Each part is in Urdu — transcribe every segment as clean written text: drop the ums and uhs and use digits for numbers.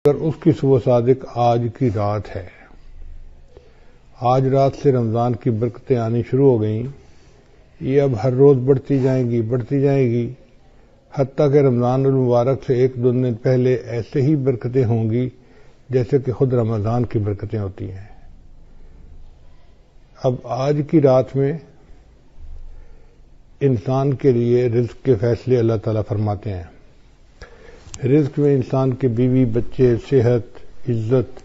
اگر اس کی صبح صادق آج کی رات ہے، آج رات سے رمضان کی برکتیں آنی شروع ہو گئیں، یہ اب ہر روز بڑھتی جائیں گی حتیٰ کہ رمضان المبارک سے ایک دو دن پہلے ایسے ہی برکتیں ہوں گی جیسے کہ خود رمضان کی برکتیں ہوتی ہیں۔ اب آج کی رات میں انسان کے لیے رزق کے فیصلے اللہ تعالیٰ فرماتے ہیں۔ رزق میں انسان کے بیوی بچے، صحت، عزت،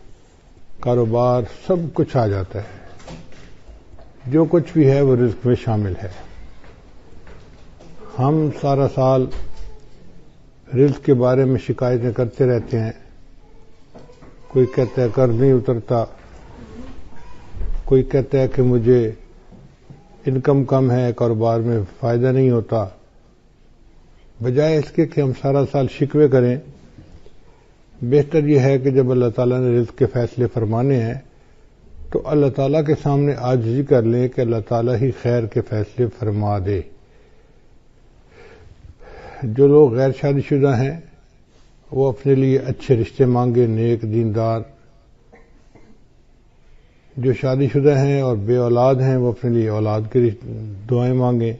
کاروبار سب کچھ آ جاتا ہے۔ جو کچھ بھی ہے وہ رزق میں شامل ہے۔ ہم سارا سال رزق کے بارے میں شکایتیں کرتے رہتے ہیں۔ کوئی کہتا ہے قرض نہیں اترتا، کوئی کہتا ہے کہ مجھے انکم کم ہے، کاروبار میں فائدہ نہیں ہوتا۔ بجائے اس کے کہ ہم سارا سال شکوے کریں، بہتر یہ ہے کہ جب اللہ تعالیٰ نے رزق کے فیصلے فرمانے ہیں تو اللہ تعالیٰ کے سامنے عاجزی کر لیں کہ اللہ تعالیٰ ہی خیر کے فیصلے فرما دے۔ جو لوگ غیر شادی شدہ ہیں وہ اپنے لیے اچھے رشتے مانگے، نیک دیندار۔ جو شادی شدہ ہیں اور بے اولاد ہیں وہ اپنے لیے اولاد کی دعائیں مانگیں۔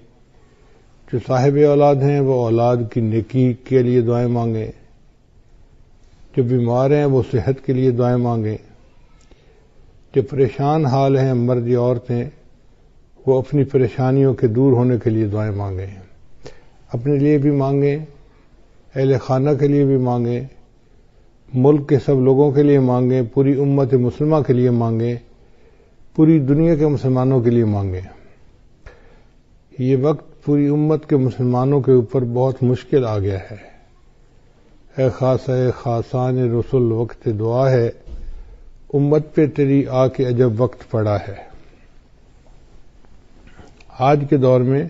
جو صاحب اولاد ہیں وہ اولاد کی نیکی کے لیے دعائیں مانگیں۔ جو بیمار ہیں وہ صحت کے لیے دعائیں مانگیں۔ جو پریشان حال ہیں مرد یا عورتیں وہ اپنی پریشانیوں کے دور ہونے کے لیے دعائیں مانگیں۔ اپنے لیے بھی مانگیں، اہل خانہ کے لیے بھی مانگیں، ملک کے سب لوگوں کے لیے مانگیں، پوری امت مسلمہ کے لیے مانگیں، پوری دنیا کے مسلمانوں کے لیے مانگیں۔ یہ وقت پوری امت کے مسلمانوں کے اوپر بہت مشکل آ گیا ہے۔ اے خاصہ خاصان رسول وقت دعا ہے، امت پہ تیری آ کے عجب وقت پڑا ہے۔ آج کے دور میں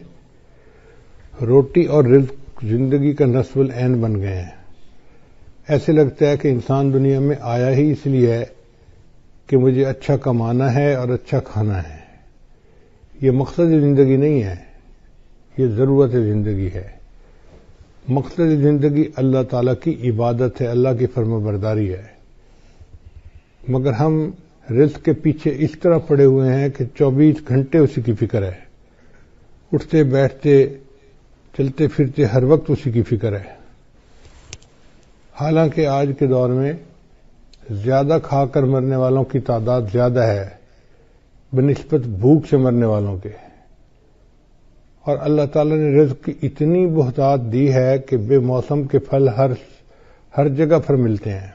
روٹی اور رزق زندگی کا نصب العین بن گئے ہیں۔ ایسے لگتا ہے کہ انسان دنیا میں آیا ہی اس لیے ہے کہ مجھے اچھا کمانا ہے اور اچھا کھانا ہے۔ یہ مقصد زندگی نہیں ہے، یہ ضرورت زندگی ہے۔ مقصد زندگی اللہ تعالیٰ کی عبادت ہے، اللہ کی فرمانبرداری ہے۔ مگر ہم رزق کے پیچھے اس طرح پڑے ہوئے ہیں کہ 24 گھنٹے اسی کی فکر ہے۔ اٹھتے بیٹھتے چلتے پھرتے ہر وقت اسی کی فکر ہے۔ حالانکہ آج کے دور میں زیادہ کھا کر مرنے والوں کی تعداد زیادہ ہے بنسبت بھوک سے مرنے والوں کے۔ اور اللہ تعالیٰ نے رزق کی اتنی بہتات دی ہے کہ بے موسم کے پھل ہر جگہ پر ملتے ہیں۔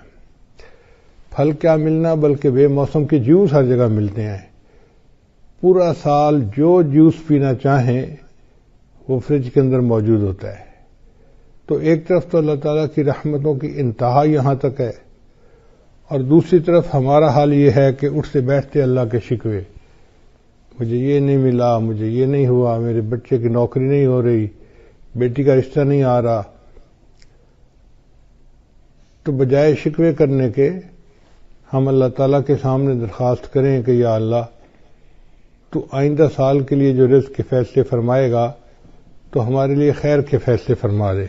پھل کیا ملنا بلکہ بے موسم کے جوس ہر جگہ ملتے ہیں۔ پورا سال جو جوس پینا چاہیں وہ فریج کے اندر موجود ہوتا ہے۔ تو ایک طرف تو اللہ تعالیٰ کی رحمتوں کی انتہا یہاں تک ہے، اور دوسری طرف ہمارا حال یہ ہے کہ اٹھتے بیٹھتے اللہ کے شکوے، مجھے یہ نہیں ملا، مجھے یہ نہیں ہوا، میرے بچے کی نوکری نہیں ہو رہی، بیٹی کا رشتہ نہیں آ رہا۔ تو بجائے شکوے کرنے کے ہم اللہ تعالیٰ کے سامنے درخواست کریں کہ یا اللہ تو آئندہ سال کے لیے جو رزق کے فیصلے فرمائے گا تو ہمارے لیے خیر کے فیصلے فرما دے۔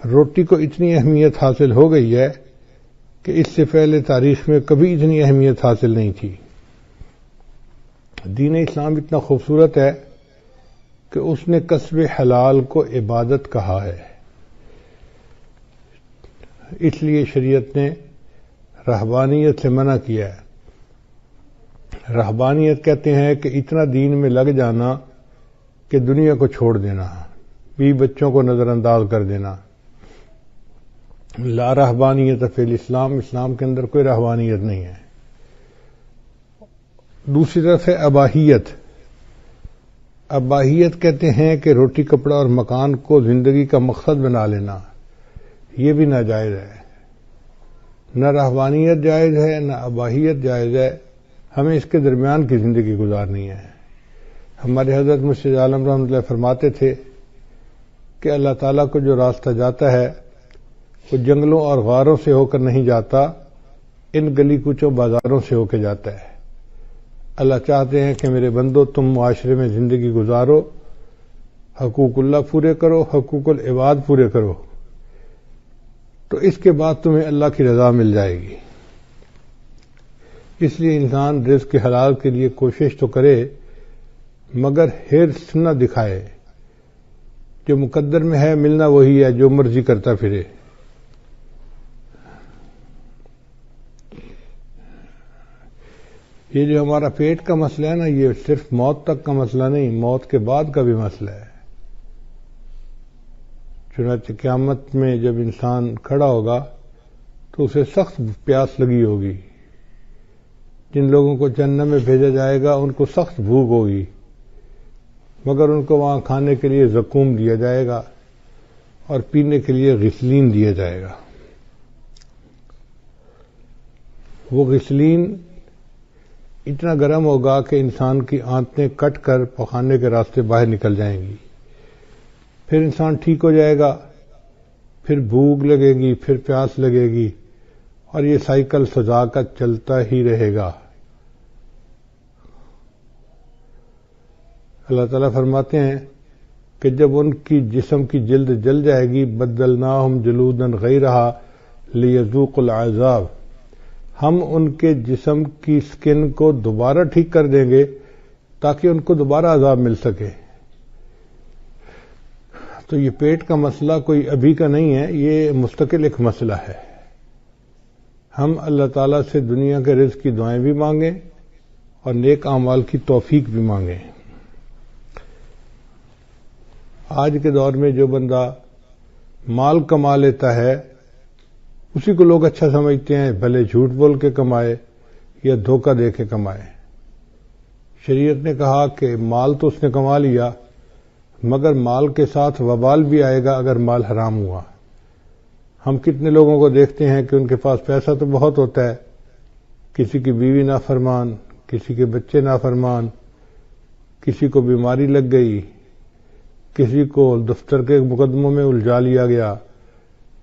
روٹی کو اتنی اہمیت حاصل ہو گئی ہے کہ اس سے پہلے تاریخ میں کبھی اتنی اہمیت حاصل نہیں تھی۔ دین اسلام اتنا خوبصورت ہے کہ اس نے کسب حلال کو عبادت کہا ہے۔ اس لیے شریعت نے رہبانیت سے منع کیا ہے۔ رہبانیت کہتے ہیں کہ اتنا دین میں لگ جانا کہ دنیا کو چھوڑ دینا، بیوی بچوں کو نظر انداز کر دینا۔ لا رہبانیت فی الاسلام، اسلام کے اندر کوئی رہبانیت نہیں ہے۔ دوسری طرف ہے اباہیت۔ اباہیت کہتے ہیں کہ روٹی کپڑا اور مکان کو زندگی کا مقصد بنا لینا، یہ بھی ناجائز ہے۔ نہ رہبانیت جائز ہے نہ اباہیت جائز ہے، ہمیں اس کے درمیان کی زندگی گزارنی ہے۔ ہمارے حضرت مرشد عالم رحمۃ اللہ فرماتے تھے کہ اللہ تعالیٰ کو جو راستہ جاتا ہے وہ جنگلوں اور غاروں سے ہو کر نہیں جاتا، ان گلی کوچوں بازاروں سے ہو کے جاتا ہے۔ اللہ چاہتے ہیں کہ میرے بندو تم معاشرے میں زندگی گزارو، حقوق اللہ پورے کرو، حقوق العباد پورے کرو، تو اس کے بعد تمہیں اللہ کی رضا مل جائے گی۔ اس لیے انسان رزق کے حلال کے لیے کوشش تو کرے مگر حرص نہ دکھائے۔ جو مقدر میں ہے ملنا وہی ہے، جو مرضی کرتا پھرے۔ یہ جو ہمارا پیٹ کا مسئلہ ہے نا، یہ صرف موت تک کا مسئلہ نہیں، موت کے بعد کا بھی مسئلہ ہے۔ چنانچہ قیامت میں جب انسان کھڑا ہوگا تو اسے سخت پیاس لگی ہوگی۔ جن لوگوں کو جنت میں بھیجا جائے گا ان کو سخت بھوک ہوگی، مگر ان کو وہاں کھانے کے لیے زقوم دیا جائے گا اور پینے کے لیے غسلین دیا جائے گا۔ وہ غسلین اتنا گرم ہوگا کہ انسان کی آنتیں کٹ کر پخانے کے راستے باہر نکل جائیں گی۔ پھر انسان ٹھیک ہو جائے گا، پھر بھوک لگے گی، پھر پیاس لگے گی، اور یہ سائیکل سزا کا چلتا ہی رہے گا۔ اللہ تعالیٰ فرماتے ہیں کہ جب ان کی جسم کی جلد جل جائے گی، بدلناہم جلودا غیرہا لیذوقوا العذاب، ہم ان کے جسم کی سکن کو دوبارہ ٹھیک کر دیں گے تاکہ ان کو دوبارہ عذاب مل سکے۔ تو یہ پیٹ کا مسئلہ کوئی ابھی کا نہیں ہے، یہ مستقل ایک مسئلہ ہے۔ ہم اللہ تعالیٰ سے دنیا کے رزق کی دعائیں بھی مانگیں اور نیک اعمال کی توفیق بھی مانگیں۔ آج کے دور میں جو بندہ مال کما لیتا ہے اسی کو لوگ اچھا سمجھتے ہیں، بھلے جھوٹ بول کے کمائے یا دھوکہ دے کے کمائے۔ شریعت نے کہا کہ مال تو اس نے کما لیا مگر مال کے ساتھ وبال بھی آئے گا اگر مال حرام ہوا۔ ہم کتنے لوگوں کو دیکھتے ہیں کہ ان کے پاس پیسہ تو بہت ہوتا ہے، کسی کی بیوی نافرمان، کسی کے بچے نافرمان، کسی کو بیماری لگ گئی، کسی کو دفتر کے مقدموں میں الجھا لیا گیا،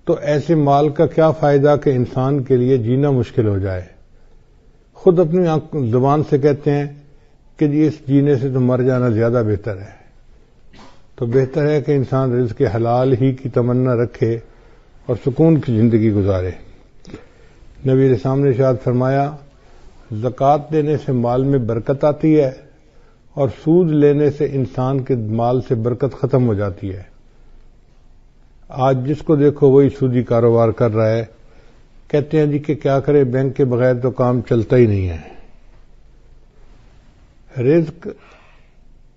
تو ایسے مال کا کیا فائدہ کہ انسان کے لیے جینا مشکل ہو جائے۔ خود اپنی زبان سے کہتے ہیں کہ جی اس جینے سے تو مر جانا زیادہ بہتر ہے۔ تو بہتر ہے کہ انسان رزق حلال ہی کی تمنا رکھے اور سکون کی زندگی گزارے۔ نبی علیہ السلام نے ارشاد فرمایا، زکوٰۃ دینے سے مال میں برکت آتی ہے اور سود لینے سے انسان کے مال سے برکت ختم ہو جاتی ہے۔ آج جس کو دیکھو وہی سودی کاروبار کر رہا ہے، کہتے ہیں جی کہ کیا کرے، بینک کے بغیر تو کام چلتا ہی نہیں ہے۔ رزق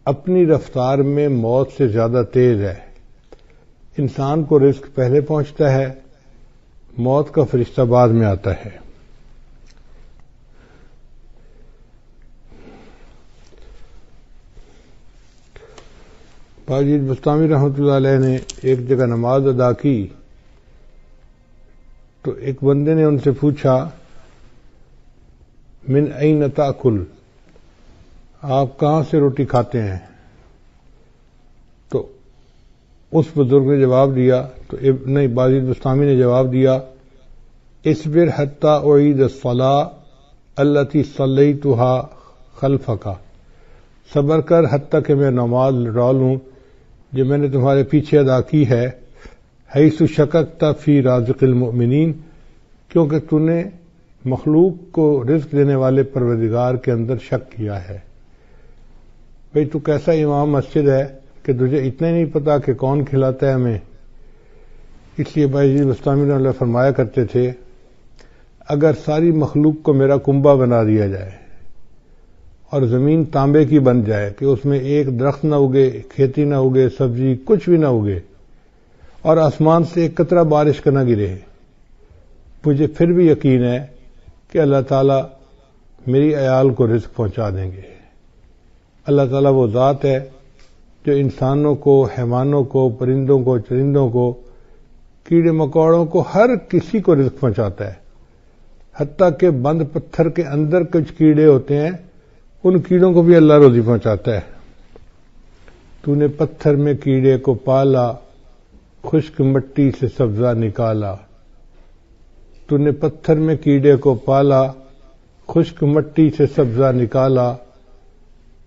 اپنی رفتار میں موت سے زیادہ تیز ہے۔ انسان کو رزق پہلے پہنچتا ہے، موت کا فرشتہ بعد میں آتا ہے۔ باجی بستامی رحمۃ اللہ علیہ نے ایک جگہ نماز ادا کی تو ایک بندے نے ان سے پوچھا، من این تاکل، آپ کہاں سے روٹی کھاتے ہیں؟ تو اس بزرگ نے جواب دیا، تو نہیں، باجی بستامی نے جواب دیا، اصبر حتی اعید الصلاۃ التی صلیتها خلفک، صبر کر حتیٰ کہ میں نماز لوٹا لوں جو میں نے تمہارے پیچھے ادا کی ہے، حیث شککت فی رازق المؤمنین، کیونکہ تو نے مخلوق کو رزق دینے والے پروردگار کے اندر شک کیا ہے۔ بھئی تو کیسا امام مسجد ہے کہ تجھے اتنا ہی نہیں پتا کہ کون کھلاتا ہے ہمیں؟ اس لیے بھائی بستامی رحمۃ اللہ فرمایا کرتے تھے، اگر ساری مخلوق کو میرا کنبہ بنا دیا جائے اور زمین تانبے کی بن جائے کہ اس میں ایک درخت نہ اگے، کھیتی نہ اگے، سبزی کچھ بھی نہ اگے، اور آسمان سے ایک قطرہ بارش کا نہ گرے، مجھے پھر بھی یقین ہے کہ اللہ تعالیٰ میری عیال کو رزق پہنچا دیں گے۔ اللہ تعالیٰ وہ ذات ہے جو انسانوں کو، حیوانوں کو، پرندوں کو، چرندوں کو، کیڑے مکوڑوں کو، ہر کسی کو رزق پہنچاتا ہے۔ حتیٰ کہ بند پتھر کے اندر کچھ کیڑے ہوتے ہیں، ان کیڑوں کو بھی اللہ روزی پہنچاتا ہے۔ تو نے پتھر میں کیڑے کو پالا، خشک مٹی سے سبزہ نکالا۔ تو نے پتھر میں کیڑے کو پالا، خشک مٹی سے سبزہ نکالا،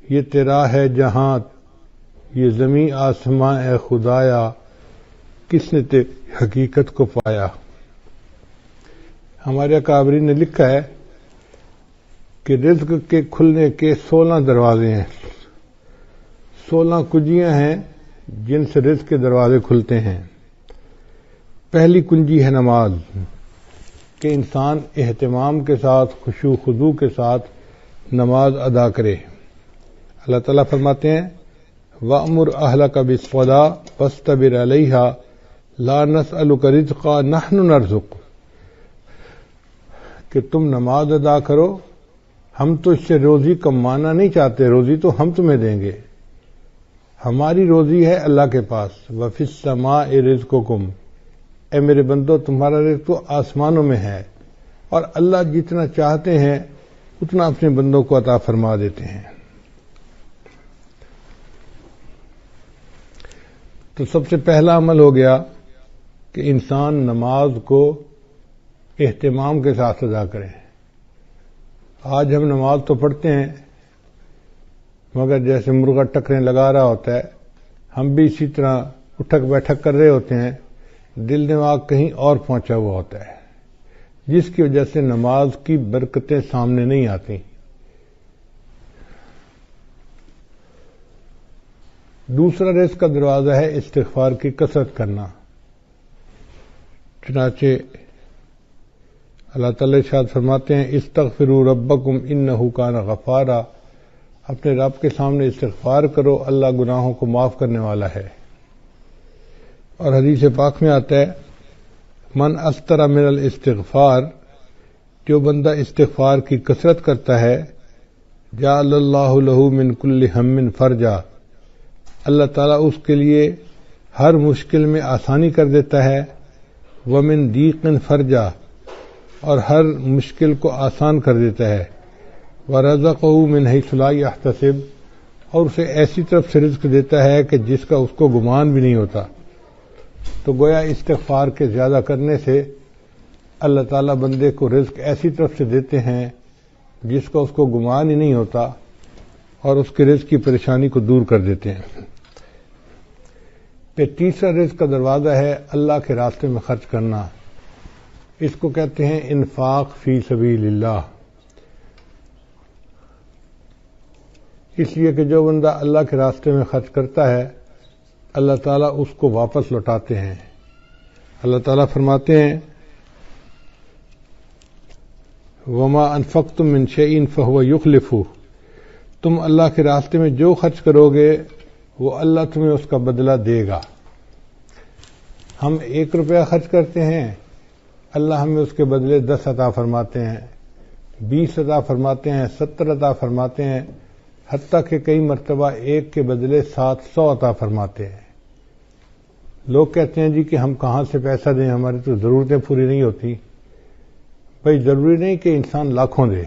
یہ تیرا ہے جہاں، یہ زمین آسماں اے خدایا، کس نے تیری حقیقت کو پایا۔ ہمارے اکابرین نے لکھا ہے کہ رزق کے کھلنے کے 16 دروازے ہیں، 16 کنجیاں ہیں جن سے رزق کے دروازے کھلتے ہیں۔ پہلی کنجی ہے نماز، کہ انسان اہتمام کے ساتھ خشوع و خضوع کے ساتھ نماز ادا کرے۔ اللہ تعالیٰ فرماتے ہیں وَأْمُرْ أَهْلَكَ بِالصَّلَاةِ وَاصْطَبِرْ عَلَيْهَا لَا نَسْأَلُكَ رِزْقًا نَحْنُ نَرْزُقُكَ، کہ تم نماز ادا کرو، ہم تو اس سے روزی کمانا نہیں چاہتے، روزی تو ہم تمہیں دیں گے، ہماری روزی ہے اللہ کے پاس۔ وَفِي السَّمَاءِ رِزْقُكُمْ، اے میرے بندو تمہارا رزق تو آسمانوں میں ہے، اور اللہ جتنا چاہتے ہیں اتنا اپنے بندوں کو عطا فرما دیتے ہیں۔ تو سب سے پہلا عمل ہو گیا کہ انسان نماز کو اہتمام کے ساتھ ادا کرے۔ آج ہم نماز تو پڑھتے ہیں مگر جیسے مرغا ٹکریں لگا رہا ہوتا ہے، ہم بھی اسی طرح اٹھک بیٹھک کر رہے ہوتے ہیں، دل دماغ کہیں اور پہنچا ہوا ہوتا ہے، جس کی وجہ سے نماز کی برکتیں سامنے نہیں آتی۔ دوسرا رزق کا دروازہ ہے استغفار کی کثرت کرنا۔ چنانچہ اللہ تعالی ارشاد فرماتے ہیں استغفروا ربکم انہ کان غفارا، اپنے رب کے سامنے استغفار کرو، اللہ گناہوں کو معاف کرنے والا ہے۔ اور حدیث پاک میں آتا ہے من استر من الاستغفار، جو بندہ استغفار کی کثرت کرتا ہے جعل اللہ لہ من کل ہم فرجا، اللہ تعالیٰ اس کے لیے ہر مشکل میں آسانی کر دیتا ہے، ومن ضیق فرجا، اور ہر مشکل کو آسان کر دیتا ہے، ورزقہ من حیث لا یحتسب، اور اسے ایسی طرف سے رزق دیتا ہے کہ جس کا اس کو گمان بھی نہیں ہوتا۔ تو گویا استغفار کے زیادہ کرنے سے اللہ تعالیٰ بندے کو رزق ایسی طرف سے دیتے ہیں جس کا اس کو گمان ہی نہیں ہوتا، اور اس کے رزق کی پریشانی کو دور کر دیتے ہیں۔ پھر تیسرا رزق کا دروازہ ہے اللہ کے راستے میں خرچ کرنا، اس کو کہتے ہیں انفاق فی سبیل اللہ۔ اس لیے کہ جو بندہ اللہ کے راستے میں خرچ کرتا ہے اللہ تعالیٰ اس کو واپس لوٹاتے ہیں۔ اللہ تعالیٰ فرماتے ہیں وما انفقتم من شیء فهو یخلفہ، تم اللہ کے راستے میں جو خرچ کرو گے وہ اللہ تمہیں اس کا بدلہ دے گا۔ ہم 1 روپیہ خرچ کرتے ہیں، اللہ ہمیں اس کے بدلے 10 عطا فرماتے ہیں، 20 عطا فرماتے ہیں، 70 عطا فرماتے ہیں، حتیٰ کہ کئی مرتبہ 1 کے بدلے 700 عطا فرماتے ہیں۔ لوگ کہتے ہیں جی کہ ہم کہاں سے پیسہ دیں، ہماری تو ضرورتیں پوری نہیں ہوتی۔ بھائی ضروری نہیں کہ انسان لاکھوں دے،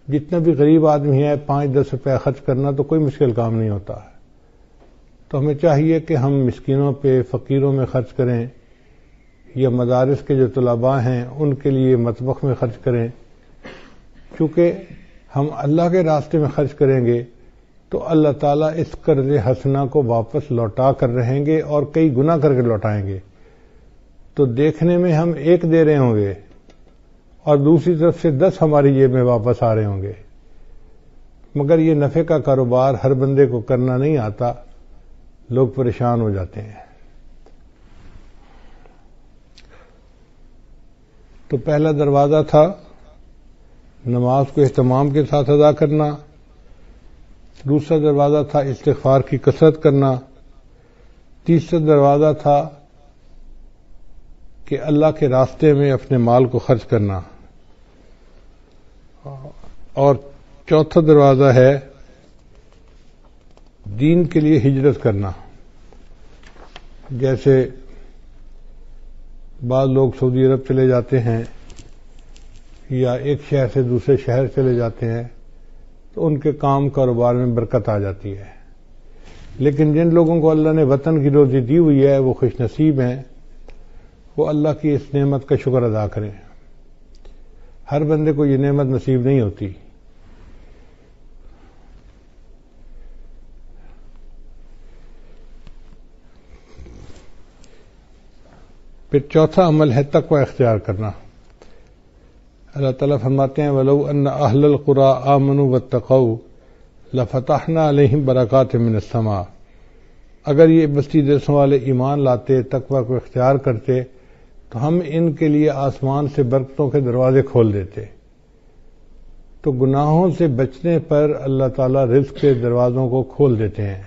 جتنا بھی غریب آدمی ہے 5-10 روپے خرچ کرنا تو کوئی مشکل کام نہیں ہوتا۔ تو ہمیں چاہیے کہ ہم مسکینوں پہ، فقیروں میں خرچ کریں، یا مدارس کے جو طلباء ہیں ان کے لیے مطبخ میں خرچ کریں۔ چونکہ ہم اللہ کے راستے میں خرچ کریں گے تو اللہ تعالیٰ اس قرض حسنہ کو واپس لوٹا کر رہیں گے اور کئی گنا کر کے لوٹائیں گے۔ تو دیکھنے میں ہم 1 دے رہے ہوں گے اور دوسری طرف سے 10 ہماری جیب میں واپس آ رہے ہوں گے، مگر یہ نفع کا کاروبار ہر بندے کو کرنا نہیں آتا، لوگ پریشان ہو جاتے ہیں۔ تو پہلا دروازہ تھا نماز کو اہتمام کے ساتھ ادا کرنا، دوسرا دروازہ تھا استغفار کی کثرت کرنا، تیسرا دروازہ تھا کہ اللہ کے راستے میں اپنے مال کو خرچ کرنا، اور چوتھا دروازہ ہے دین کے لیے ہجرت کرنا۔ جیسے بعض لوگ سعودی عرب چلے جاتے ہیں یا ایک شہر سے دوسرے شہر چلے جاتے ہیں تو ان کے کام کاروبار میں برکت آ جاتی ہے، لیکن جن لوگوں کو اللہ نے وطن کی روزی دی ہوئی ہے وہ خوش نصیب ہیں، وہ اللہ کی اس نعمت کا شکر ادا کریں۔ ہر بندے کو یہ نعمت نصیب نہیں ہوتی۔ پھر چوتھا عمل ہے تقوی اختیار کرنا۔ اللہ تعالیٰ فرماتے ہیں وَلَوْ أَنَّ أَهْلَ الْقُرَىٰ آمَنُوا وَاتَّقَوْا لَفَتَحْنَا عَلَيْهِمْ بَرَكَاتٍ مِّنَ السَّمَاءِ، اگر یہ بستی دیسوں والے ایمان لاتے، تقوی کو اختیار کرتے تو ہم ان کے لیے آسمان سے برکتوں کے دروازے کھول دیتے۔ تو گناہوں سے بچنے پر اللہ تعالیٰ رزق کے دروازوں کو کھول دیتے ہیں،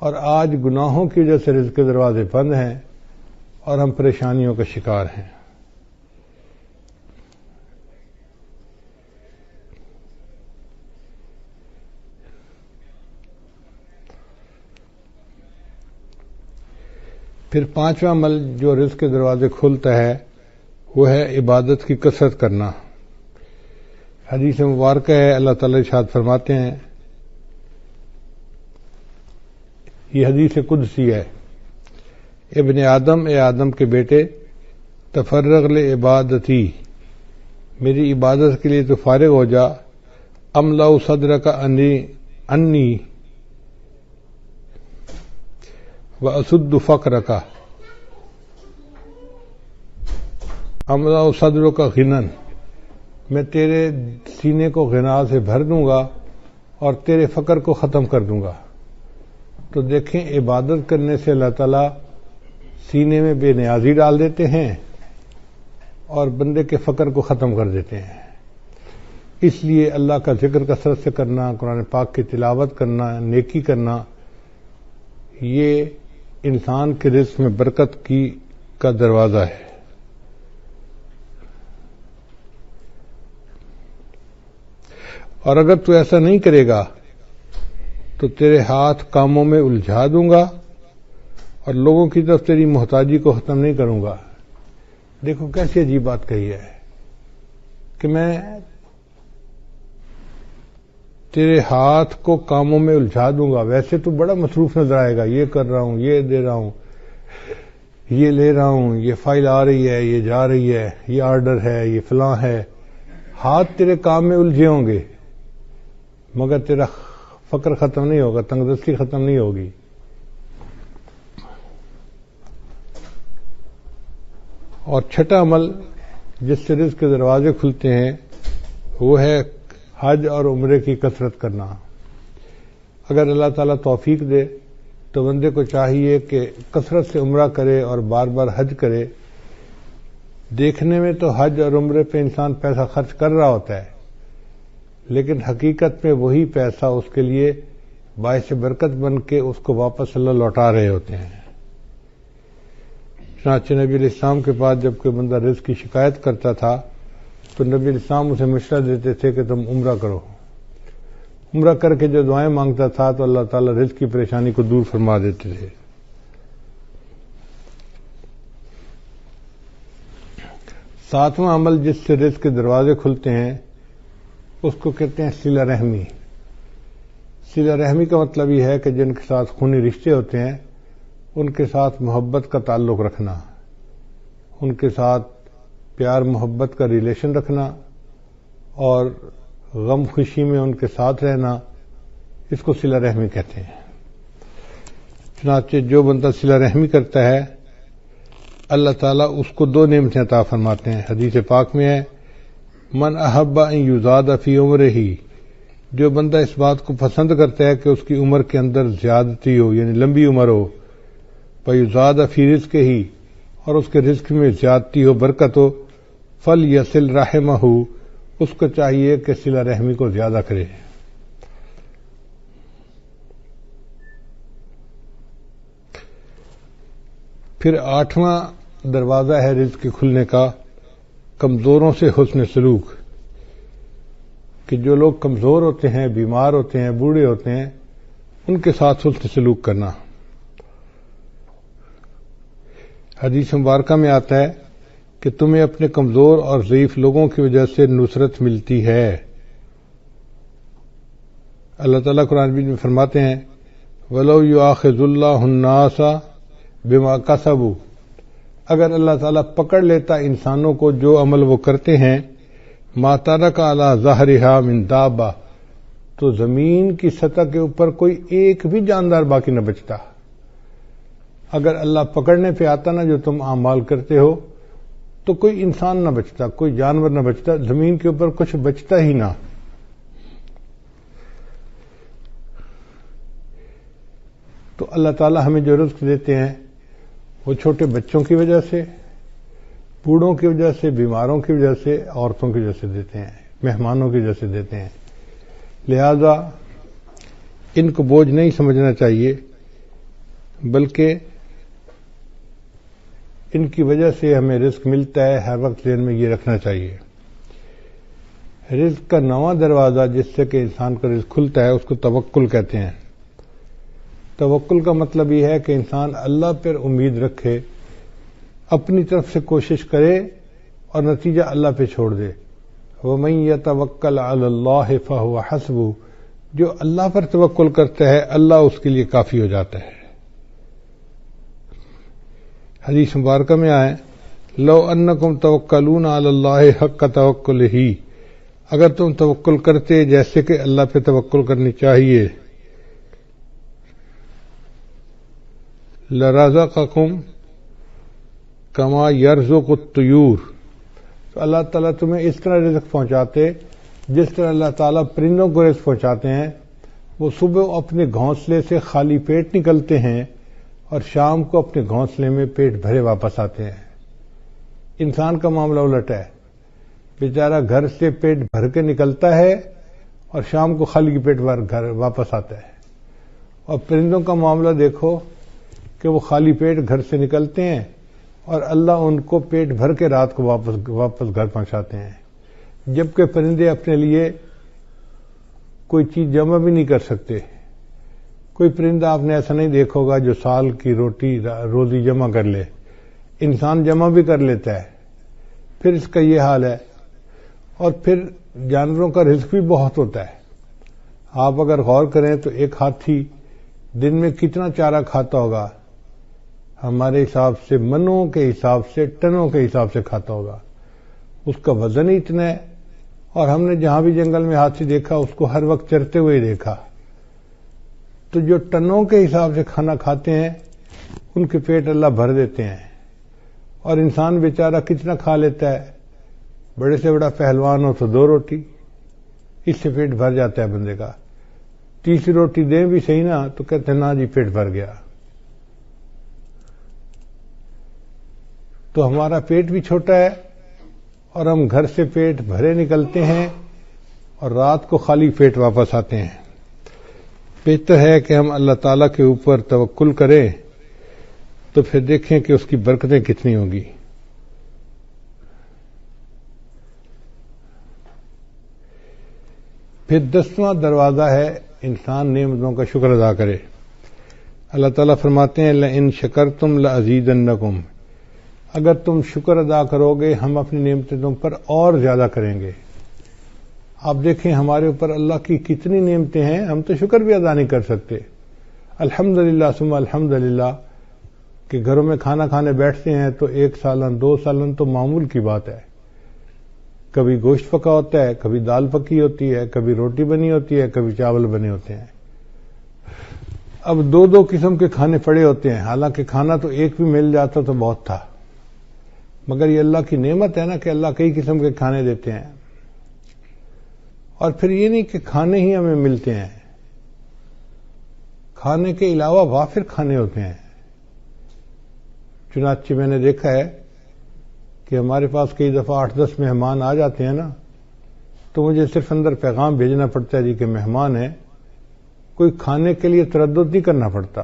اور آج گناہوں کی وجہ سے رزق کے دروازے بند ہیں اور ہم پریشانیوں کا شکار ہیں۔ پھر پانچواں عمل جو رزق کے دروازے کھولتا ہے وہ ہے عبادت کی کثرت کرنا۔ حدیث مبارکہ ہے، اللہ تعالیٰ ارشاد فرماتے ہیں، یہ حدیث قدسی ہے، ابن آدم، اے آدم کے بیٹے، تفرغ لعبادتی، میری عبادت کے لیے تو فارغ ہو جا، املا صدرک انی واسد فقرک، املا صدرک غنًا، میں تیرے سینے کو غنا سے بھر دوں گا اور تیرے فقر کو ختم کر دوں گا۔ تو دیکھیں، عبادت کرنے سے اللہ تعالیٰ سینے میں بے نیازی ڈال دیتے ہیں اور بندے کے فقر کو ختم کر دیتے ہیں۔ اس لیے اللہ کا ذکر کثرت سے کرنا، قرآن پاک کی تلاوت کرنا، نیکی کرنا، یہ انسان کے رزق میں برکت کا دروازہ ہے۔ اور اگر تو ایسا نہیں کرے گا تو تیرے ہاتھ کاموں میں الجھا دوں گا اور لوگوں کی طرف تیری محتاجی کو ختم نہیں کروں گا۔ دیکھو کیسی عجیب بات کہی ہے کہ میں تیرے ہاتھ کو کاموں میں الجھا دوں گا، ویسے تو بڑا مصروف نظر آئے گا، یہ کر رہا ہوں، یہ دے رہا ہوں، یہ لے رہا ہوں، یہ فائل آ رہی ہے، یہ جا رہی ہے، یہ آرڈر ہے، یہ فلاں ہے، ہاتھ تیرے کام میں الجھے ہوں گے، مگر تیرا فقر ختم نہیں ہوگا، تنگ دستی ختم نہیں ہوگی۔ اور چھٹا عمل جس سے رزق کے دروازے کھلتے ہیں وہ ہے حج اور عمرے کی کثرت کرنا۔ اگر اللہ تعالیٰ توفیق دے تو بندے کو چاہیے کہ کثرت سے عمرہ کرے اور بار بار حج کرے۔ دیکھنے میں تو حج اور عمرے پہ انسان پیسہ خرچ کر رہا ہوتا ہے، لیکن حقیقت میں وہی پیسہ اس کے لیے باعث برکت بن کے اس کو واپس اللہ لوٹا رہے ہوتے ہیں۔ چنانچہ نبی علیہ السلام کے پاس جب کوئی بندہ رزق کی شکایت کرتا تھا تو نبی علیہ السلام اسے مشورہ دیتے تھے کہ تم عمرہ کرو۔ عمرہ کر کے جو دعائیں مانگتا تھا تو اللہ تعالیٰ رزق کی پریشانی کو دور فرما دیتے تھے۔ ساتواں عمل جس سے رزق کے دروازے کھلتے ہیں اس کو کہتے ہیں صلہ رحمی۔ صلہ رحمی کا مطلب یہ ہے کہ جن کے ساتھ خونی رشتے ہوتے ہیں ان کے ساتھ محبت کا تعلق رکھنا، ان کے ساتھ پیار محبت کا ریلیشن رکھنا اور غم خوشی میں ان کے ساتھ رہنا، اس کو صلہ رحمی کہتے ہیں۔ چنانچہ جو بندہ صلہ رحمی کرتا ہے اللہ تعالیٰ اس کو دو نعمتیں عطا فرماتے ہیں۔ حدیث پاک میں ہے من احب ان یزاد فی عمرہ، جو بندہ اس بات کو پسند کرتا ہے کہ اس کی عمر کے اندر زیادتی ہو، یعنی لمبی عمر ہو، فیزاد فی رزقہ، اور اس کے رزق میں زیادتی ہو، برکت ہو، فلیصل رحمہ، اس کو چاہیے کہ صلہ رحمی کو زیادہ کرے۔ پھر آٹھواں دروازہ ہے رزق کے کھلنے کا، کمزوروں سے حسن سلوک، کہ جو لوگ کمزور ہوتے ہیں، بیمار ہوتے ہیں، بوڑھے ہوتے ہیں، ان کے ساتھ حسن سلوک کرنا۔ حدیث مبارکہ میں آتا ہے کہ تمہیں اپنے کمزور اور ضعیف لوگوں کی وجہ سے نصرت ملتی ہے۔ اللہ تعالیٰ قرآن مجید میں فرماتے ہیں وَلَوْ يُؤَاخِذُ اللَّهُ النَّاسَ بِمَا كَسَبُوا، اگر اللہ تعالیٰ پکڑ لیتا انسانوں کو جو عمل وہ کرتے ہیں، مَا تَرَكَ عَلَىٰ ظَهْرِهَا مِن دَابَّةٍ، تو زمین کی سطح کے اوپر کوئی ایک بھی جاندار باقی نہ بچتا۔ اگر اللہ پکڑنے پہ آتا نا جو تم اعمال کرتے ہو تو کوئی انسان نہ بچتا، کوئی جانور نہ بچتا، زمین کے اوپر کچھ بچتا ہی نہ۔ تو اللہ تعالیٰ ہمیں جو رزق دیتے ہیں وہ چھوٹے بچوں کی وجہ سے، بوڑھوں کی وجہ سے، بیماروں کی وجہ سے، عورتوں کی وجہ سے دیتے ہیں، مہمانوں کی وجہ سے دیتے ہیں۔ لہذا ان کو بوجھ نہیں سمجھنا چاہیے، بلکہ ان کی وجہ سے ہمیں رزق ملتا ہے، ہر وقت ذہن میں یہ رکھنا چاہیے۔ رزق کا نواں دروازہ جس سے کہ انسان کا رزق کھلتا ہے اس کو توکل کہتے ہیں۔ توکل کا مطلب یہ ہے کہ انسان اللہ پر امید رکھے، اپنی طرف سے کوشش کرے اور نتیجہ اللہ پہ چھوڑ دے۔ وَمَن يَتَوَكَّلْ عَلَى اللَّهِ فَهُوَ حَسْبُهُ، جو اللہ پر توکل کرتا ہے اللہ اس کے لیے کافی ہو جاتا ہے۔ حدیث مبارکہ میں آئے لو انکم توکلون علی اللہ حق توکلہ، اگر تم توکل کرتے جیسے کہ اللہ پہ توکل کرنی چاہیے، لرزقکم کما یرزق الطیور، تو اللہ تعالیٰ تمہیں اس طرح رزق پہنچاتے جس طرح اللہ تعالیٰ پرندوں کو رزق پہنچاتے ہیں۔ وہ صبح اپنے گھونسلے سے خالی پیٹ نکلتے ہیں اور شام کو اپنے گھونسلے میں پیٹ بھرے واپس آتے ہیں۔ انسان کا معاملہ الٹ ہے، بیچارہ گھر سے پیٹ بھر کے نکلتا ہے اور شام کو خالی پیٹ گھر واپس آتا ہے۔ اور پرندوں کا معاملہ دیکھو کہ وہ خالی پیٹ گھر سے نکلتے ہیں اور اللہ ان کو پیٹ بھر کے رات کو واپس گھر پہنچاتے ہیں، جبکہ پرندے اپنے لیے کوئی چیز جمع بھی نہیں کر سکتے۔ کوئی پرندہ آپ نے ایسا نہیں دیکھا ہوگا جو سال کی روزی جمع کر لے، انسان جمع بھی کر لیتا ہے، پھر اس کا یہ حال ہے۔ اور پھر جانوروں کا رزق بھی بہت ہوتا ہے۔ آپ اگر غور کریں تو ایک ہاتھی دن میں کتنا چارہ کھاتا ہوگا؟ ہمارے حساب سے منوں کے حساب سے، ٹنوں کے حساب سے کھاتا ہوگا۔ اس کا وزن ہی اتنا ہے، اور ہم نے جہاں بھی جنگل میں ہاتھی دیکھا اس کو ہر وقت چرتے ہوئے دیکھا۔ تو جو ٹنوں کے حساب سے کھانا کھاتے ہیں ان کے پیٹ اللہ بھر دیتے ہیں، اور انسان بیچارہ کتنا کھا لیتا ہے؟ بڑے سے بڑا پہلوان ہو تو 2 روٹی، اس سے پیٹ بھر جاتا ہے بندے کا۔ تیسری روٹی دیں بھی صحیح نا تو کہتے ہیں نا جی پیٹ بھر گیا۔ تو ہمارا پیٹ بھی چھوٹا ہے اور ہم گھر سے پیٹ بھرے نکلتے ہیں اور رات کو خالی پیٹ واپس آتے ہیں۔ بہتر ہے کہ ہم اللہ تعالیٰ کے اوپر توکل کریں، تو پھر دیکھیں کہ اس کی برکتیں کتنی ہوں گی۔ پھر 10واں دروازہ ہے انسان نعمتوں کا شکر ادا کرے۔ اللہ تعالیٰ فرماتے ہیں لئن شکرتم لازیدنکم، اگر تم شکر ادا کرو گے ہم اپنی نعمتیں تم پر اور زیادہ کریں گے۔ آپ دیکھیں ہمارے اوپر اللہ کی کتنی نعمتیں ہیں، ہم تو شکر بھی ادا نہیں کر سکتے۔ الحمدللہ ثم الحمدللہ کہ گھروں میں کھانا کھانے بیٹھتے ہیں تو 1 سالن 2 سالن تو معمول کی بات ہے۔ کبھی گوشت پکا ہوتا ہے، کبھی دال پکی ہوتی ہے، کبھی روٹی بنی ہوتی ہے، کبھی چاول بنے ہوتے ہیں۔ اب 2 قسم کے کھانے پڑے ہوتے ہیں، حالانکہ کھانا تو ایک بھی مل جاتا تو بہت تھا، مگر یہ اللہ کی نعمت ہے نا کہ اللہ کئی قسم کے کھانے دیتے ہیں۔ اور پھر یہ نہیں کہ کھانے ہی ہمیں ملتے ہیں، کھانے کے علاوہ وافر کھانے ہوتے ہیں۔ چنانچہ میں نے دیکھا ہے کہ ہمارے پاس کئی دفعہ 8-10 مہمان آ جاتے ہیں نا، تو مجھے صرف اندر پیغام بھیجنا پڑتا ہے جی کہ مہمان ہیں، کوئی کھانے کے لیے تردد نہیں کرنا پڑتا۔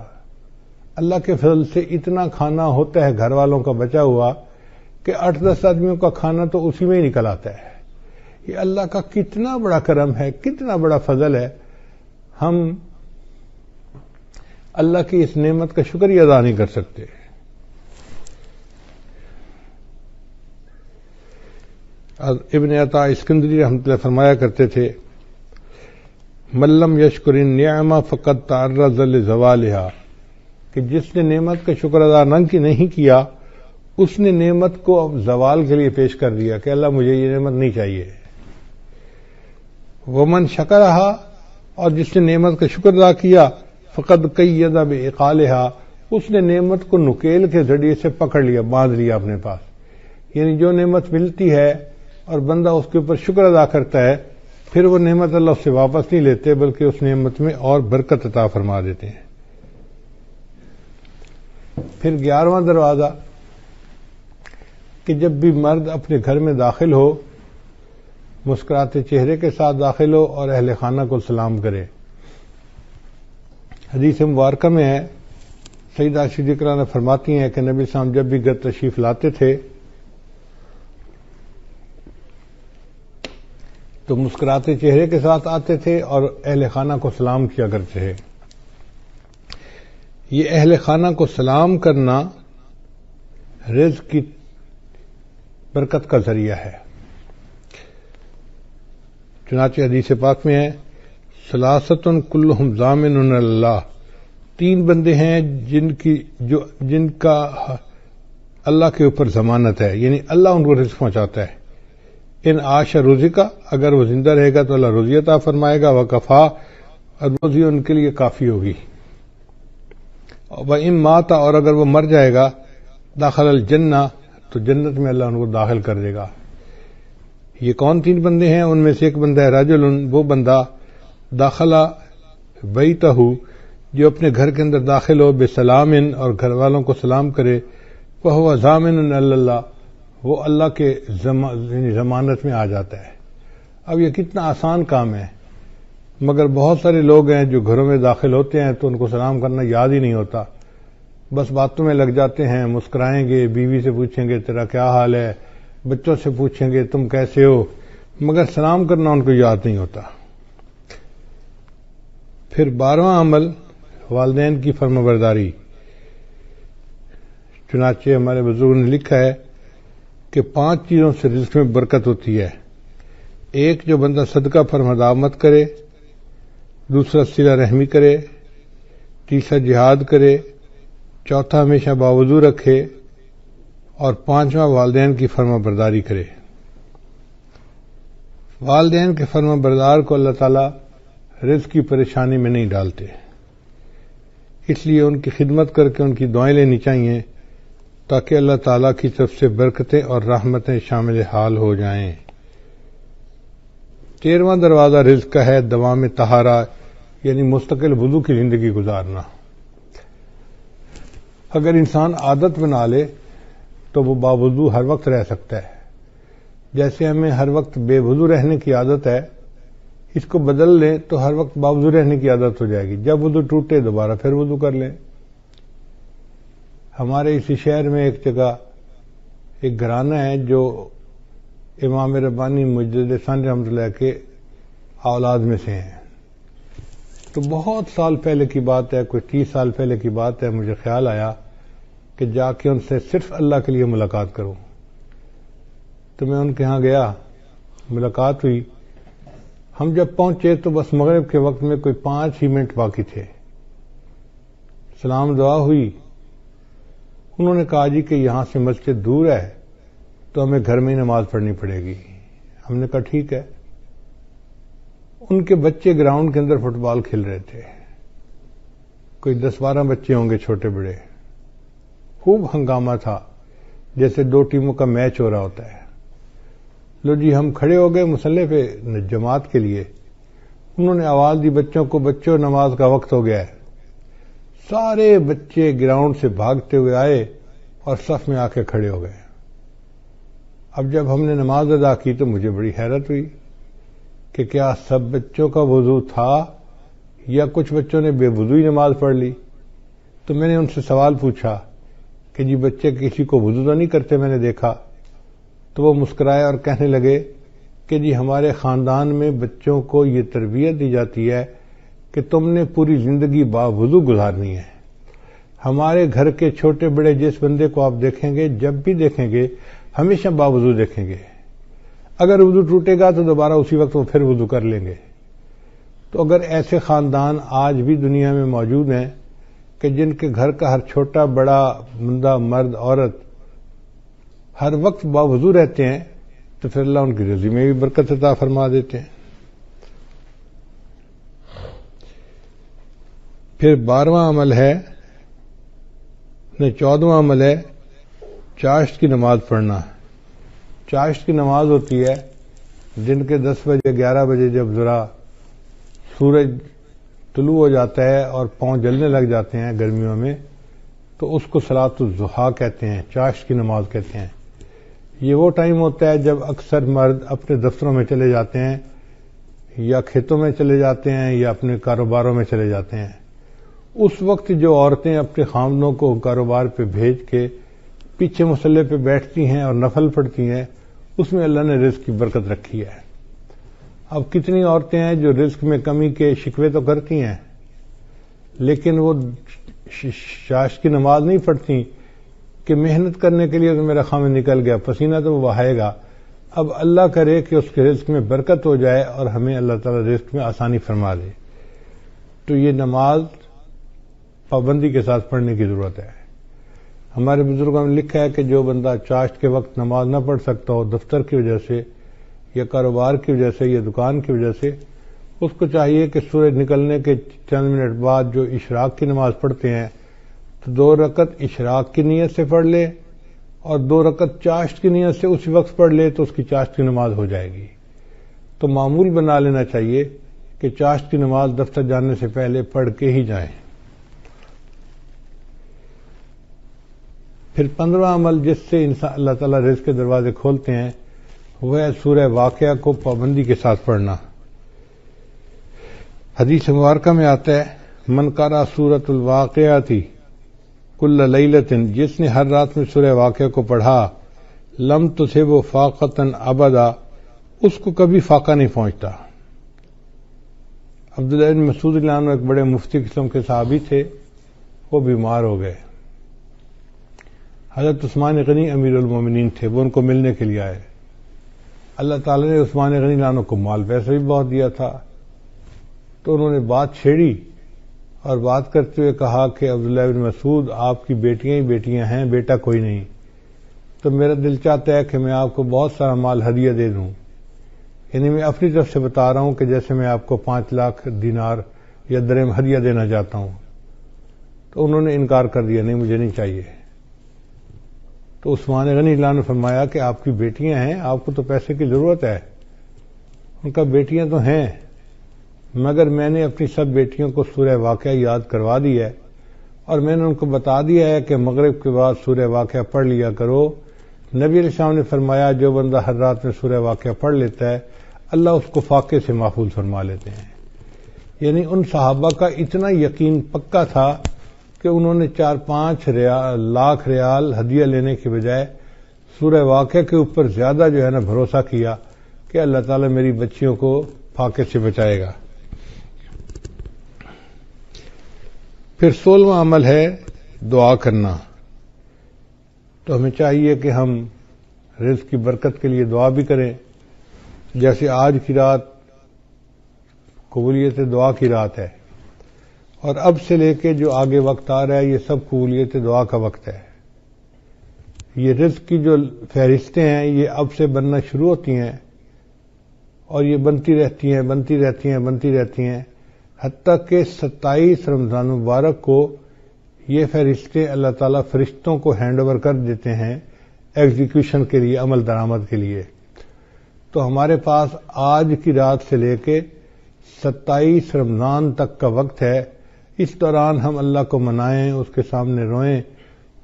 اللہ کے فضل سے اتنا کھانا ہوتا ہے گھر والوں کا بچا ہوا کہ 8-10 آدمیوں کا کھانا تو اسی میں ہی نکل آتا ہے۔ یہ اللہ کا کتنا بڑا کرم ہے، کتنا بڑا فضل ہے، ہم اللہ کی اس نعمت کا شکر ہی ادا نہیں کر سکتے۔ ابن عطا اسکندری رحمۃ اللہ فرمایا کرتے تھے ملم یشکر النعمہ فقد تعرض لزوالہا، کہ جس نے نعمت کا شکر ادا نہیں کیا اس نے نعمت کو اب زوال کے لیے پیش کر دیا کہ اللہ مجھے یہ نعمت نہیں چاہیے۔ ومن شکرہا، اور جس نے نعمت کا شکر ادا کیا فقد قید بعقالہا، اس نے نعمت کو نکیل کے ذریعے سے پکڑ لیا، باندھ لیا اپنے پاس۔ یعنی جو نعمت ملتی ہے اور بندہ اس کے اوپر شکر ادا کرتا ہے، پھر وہ نعمت اللہ اس سے واپس نہیں لیتے بلکہ اس نعمت میں اور برکت عطا فرما دیتے ہیں۔ پھر 11واں دروازہ کہ جب بھی مرد اپنے گھر میں داخل ہو مسکراتے چہرے کے ساتھ داخل ہو اور اہل خانہ کو سلام کرے۔ حدیث مبارکہ میں ہے، سیدہ صدیقہ عنہا فرماتی ہیں کہ نبی صلی اللہ علیہ وسلم جب بھی گھر تشریف لاتے تھے تو مسکراتے چہرے کے ساتھ آتے تھے اور اہل خانہ کو سلام کیا کرتے تھے۔ یہ اہل خانہ کو سلام کرنا رزق کی برکت کا ذریعہ ہے۔ چنانچہ حدیث پاک میں ہے، ثلاثۃ کلہم ضامن اللہ، 3 بندے ہیں جن کا اللہ کے اوپر ضمانت ہے، یعنی اللہ ان کو رزق پہنچاتا ہے۔ ان عاش رزقا، اگر وہ زندہ رہے گا تو اللہ روزی عطا فرمائے گا، وکفا، اور روزی ان کے لیے کافی ہوگی، وَإِن مَاتَ، اور اگر وہ مر جائے گا، داخل الجنہ، تو جنت میں اللہ ان کو داخل کر دے گا۔ یہ کون 3 بندے ہیں؟ ان میں سے ایک بندہ ہے رجل، وہ بندہ داخلہ بیتہ، جو اپنے گھر کے اندر داخل ہو بسلام، اور گھر والوں کو سلام کرے، وَهُوَ ضامن اللہ، وہ اللہ کے ضمانت میں آ جاتا ہے۔ اب یہ کتنا آسان کام ہے، مگر بہت سارے لوگ ہیں جو گھروں میں داخل ہوتے ہیں تو ان کو سلام کرنا یاد ہی نہیں ہوتا، بس باتوں میں لگ جاتے ہیں، مسکرائیں گے، بیوی سے پوچھیں گے تیرا کیا حال ہے، بچوں سے پوچھیں گے تم کیسے ہو، مگر سلام کرنا ان کو یاد نہیں ہوتا۔ پھر 12واں عمل والدین کی فرمانبرداری۔ چنانچہ ہمارے بزرگوں نے لکھا ہے کہ 5 چیزوں سے رزق میں برکت ہوتی ہے۔ ایک، جو بندہ صدقہ فرمادامت کرے، دوسرا صلہ رحمی کرے، تیسرا جہاد کرے، چوتھا ہمیشہ باوضو رکھے، اور 5واں والدین کی فرمانبرداری کرے۔ والدین کے فرمانبردار کو اللہ تعالیٰ رزق کی پریشانی میں نہیں ڈالتے، اس لیے ان کی خدمت کر کے ان کی دعائیں لینی چاہیے تاکہ اللہ تعالیٰ کی طرف سے برکتیں اور رحمتیں شامل حال ہو جائیں۔ 13واں دروازہ رزق کا ہے دوام طہارہ، یعنی مستقل وضو کی زندگی گزارنا۔ اگر انسان عادت بنا لے تو وہ باوضو ہر وقت رہ سکتا ہے۔ جیسے ہمیں ہر وقت بے وضو رہنے کی عادت ہے، اس کو بدل لیں تو ہر وقت باوضو رہنے کی عادت ہو جائے گی، جب وضو ٹوٹے دوبارہ پھر وضو کر لیں۔ ہمارے اسی شہر میں ایک جگہ ایک گھرانہ ہے جو امام ربانی مجدد ثانی رحمۃ اللہ کے اولاد میں سے ہیں، تو بہت سال پہلے کی بات ہے، کوئی 30 سال پہلے کی بات ہے، مجھے خیال آیا کہ جا کے ان سے صرف اللہ کے لیے ملاقات کروں، تو میں ان کے ہاں گیا، ملاقات ہوئی۔ ہم جب پہنچے تو بس مغرب کے وقت میں کوئی 5 ہی منٹ باقی تھے، سلام دعا ہوئی۔ انہوں نے کہا جی کہ یہاں سے مسجد دور ہے تو ہمیں گھر میں ہی نماز پڑھنی پڑے گی۔ ہم نے کہا ٹھیک ہے۔ ان کے بچے گراؤنڈ کے اندر فٹ بال کھیل رہے تھے، کوئی 10-12 بچے ہوں گے چھوٹے بڑے، خوب ہنگامہ تھا جیسے 2 ٹیموں کا میچ ہو رہا ہوتا ہے۔ لو جی ہم کھڑے ہو گئے مصلی پہ جماعت کے لیے، انہوں نے آواز دی بچوں کو، بچوں نماز کا وقت ہو گیا ہے۔ سارے بچے گراؤنڈ سے بھاگتے ہوئے آئے اور صف میں آ کے کھڑے ہو گئے۔ اب جب ہم نے نماز ادا کی تو مجھے بڑی حیرت ہوئی کہ کیا سب بچوں کا وضو تھا یا کچھ بچوں نے بے وضو ہی نماز پڑھ لی۔ تو میں نے ان سے سوال پوچھا کہ جی بچے کسی کو وضو تو نہیں کرتے میں نے دیکھا، تو وہ مسکرائے اور کہنے لگے کہ جی ہمارے خاندان میں بچوں کو یہ تربیت دی جاتی ہے کہ تم نے پوری زندگی باوضو گزارنی ہے۔ ہمارے گھر کے چھوٹے بڑے جس بندے کو آپ دیکھیں گے، جب بھی دیکھیں گے ہمیشہ باوضو دیکھیں گے، اگر وضو ٹوٹے گا تو دوبارہ اسی وقت وہ پھر وضو کر لیں گے۔ تو اگر ایسے خاندان آج بھی دنیا میں موجود ہیں کہ جن کے گھر کا ہر چھوٹا بڑا بندہ مرد عورت ہر وقت باوضو رہتے ہیں تو پھر اللہ ان کی رزق میں بھی برکت عطا فرما دیتے ہیں۔ پھر 12واں عمل ہے، 14واں عمل ہے چاشت کی نماز پڑھنا، چاشت کی نماز ہوتی ہے دن کے 10 بجے 11 بجے، جب ذرا سورج طلوع ہو جاتا ہے اور پاؤں جلنے لگ جاتے ہیں گرمیوں میں، تو اس کو صلاۃ الضحیٰ کہتے ہیں، چاشت کی نماز کہتے ہیں۔ یہ وہ ٹائم ہوتا ہے جب اکثر مرد اپنے دفتروں میں چلے جاتے ہیں یا کھیتوں میں چلے جاتے ہیں یا اپنے کاروباروں میں چلے جاتے ہیں۔ اس وقت جو عورتیں اپنے خامدوں کو کاروبار پہ بھیج کے پیچھے مصلے پہ بیٹھتی ہیں اور نفل پڑھتی ہیں، اس میں اللہ نے رزق کی برکت رکھی ہے۔ اب کتنی عورتیں ہیں جو رزق میں کمی کے شکوے تو کرتی ہیں، لیکن وہ چاشت کی نماز نہیں پڑھتی کہ محنت کرنے کے لیے تو میرا خامد نکل گیا، پسینہ تو وہ بہائے گا، اب اللہ کرے کہ اس کے رزق میں برکت ہو جائے اور ہمیں اللہ تعالیٰ رزق میں آسانی فرما دے۔ تو یہ نماز پابندی کے ساتھ پڑھنے کی ضرورت ہے۔ ہمارے بزرگوں نے لکھا ہے کہ جو بندہ چاشت کے وقت نماز نہ پڑھ سکتا ہو، دفتر کی وجہ سے یا کاروبار کی وجہ سے یا دکان کی وجہ سے، اس کو چاہیے کہ سورج نکلنے کے چند منٹ بعد جو اشراق کی نماز پڑھتے ہیں تو 2 رکعت اشراق کی نیت سے پڑھ لے اور 2 رکعت چاشت کی نیت سے اسی وقت پڑھ لے تو اس کی چاشت کی نماز ہو جائے گی۔ تو معمول بنا لینا چاہیے کہ چاشت کی نماز دفتر جانے سے پہلے پڑھ کے ہی جائیں۔ پھر 15واں عمل جس سے انسان اللہ تعالیٰ رزق کے دروازے کھولتے ہیں وہ ہے سورہ واقعہ کو پابندی کے ساتھ پڑھنا۔ حدیث مبارکہ میں آتا ہے من قرأ سورۃ الواقعہ کل لیلۃ، جس نے ہر رات میں سورہ واقعہ کو پڑھا، لم تصبہ فاقۃ ابدا، اس کو کبھی فاقہ نہیں پہنچتا۔ عبداللہ بن مسعود رضی اللہ عنہ ایک بڑے مفتی قسم کے صحابی تھے، وہ بیمار ہو گئے۔ حضرت عثمان غنی امیر المومنین تھے، وہ ان کو ملنے کے لیے آئے۔ اللہ تعالی نے عثمان غنی رضی اللہ عنہ کو مال پیسہ بھی بہت دیا تھا، تو انہوں نے بات چھیڑی اور بات کرتے ہوئے کہا کہ عبداللہ بن مسعود آپ کی بیٹیاں ہی بیٹیاں ہیں، بیٹا کوئی نہیں، تو میرا دل چاہتا ہے کہ میں آپ کو بہت سارا مال ہدیہ دے دوں، یعنی میں اپنی طرف سے بتا رہا ہوں کہ جیسے میں آپ کو 5 لاکھ دینار یا درہم ہدیہ دینا چاہتا ہوں۔ تو انہوں نے انکار کر دیا، نہیں مجھے نہیں چاہیے۔ تو عثمان غنی اللہ نے فرمایا کہ آپ کی بیٹیاں ہیں، آپ کو تو پیسے کی ضرورت ہے۔ ان کا بیٹیاں تو ہیں، مگر میں نے اپنی سب بیٹیوں کو سورہ واقعہ یاد کروا دی ہے اور میں نے ان کو بتا دیا ہے کہ مغرب کے بعد سورہ واقعہ پڑھ لیا کرو۔ نبی علیہ السلام نے فرمایا جو بندہ ہر رات میں سورہ واقعہ پڑھ لیتا ہے اللہ اس کو فاقے سے محفوظ فرما لیتے ہیں۔ یعنی ان صحابہ کا اتنا یقین پکا تھا کہ انہوں نے 4-5 لاکھ ریال ہدیہ لینے کے بجائے سورہ واقعہ کے اوپر زیادہ جو ہے نا بھروسہ کیا کہ اللہ تعالیٰ میری بچیوں کو فاقے سے بچائے گا۔ پھر 16واں عمل ہے دعا کرنا۔ تو ہمیں چاہیے کہ ہم رزق کی برکت کے لیے دعا بھی کریں، جیسے آج کی رات قبولیت دعا کی رات ہے، اور اب سے لے کے جو آگے وقت آ رہا ہے یہ سب قبولیت دعا کا وقت ہے۔ یہ رزق کی جو فہرستیں ہیں یہ اب سے بننا شروع ہوتی ہیں اور یہ بنتی رہتی ہیں بنتی رہتی ہیں بنتی رہتی ہیں، حتیٰ کہ 27 رمضان مبارک کو یہ فہرستیں اللہ تعالیٰ فرشتوں کو ہینڈ اوور کر دیتے ہیں ایگزیکیوشن کے لیے، عمل درآمد کے لیے۔ تو ہمارے پاس آج کی رات سے لے کے 27 رمضان تک کا وقت ہے، اس دوران ہم اللہ کو منائیں، اس کے سامنے روئیں،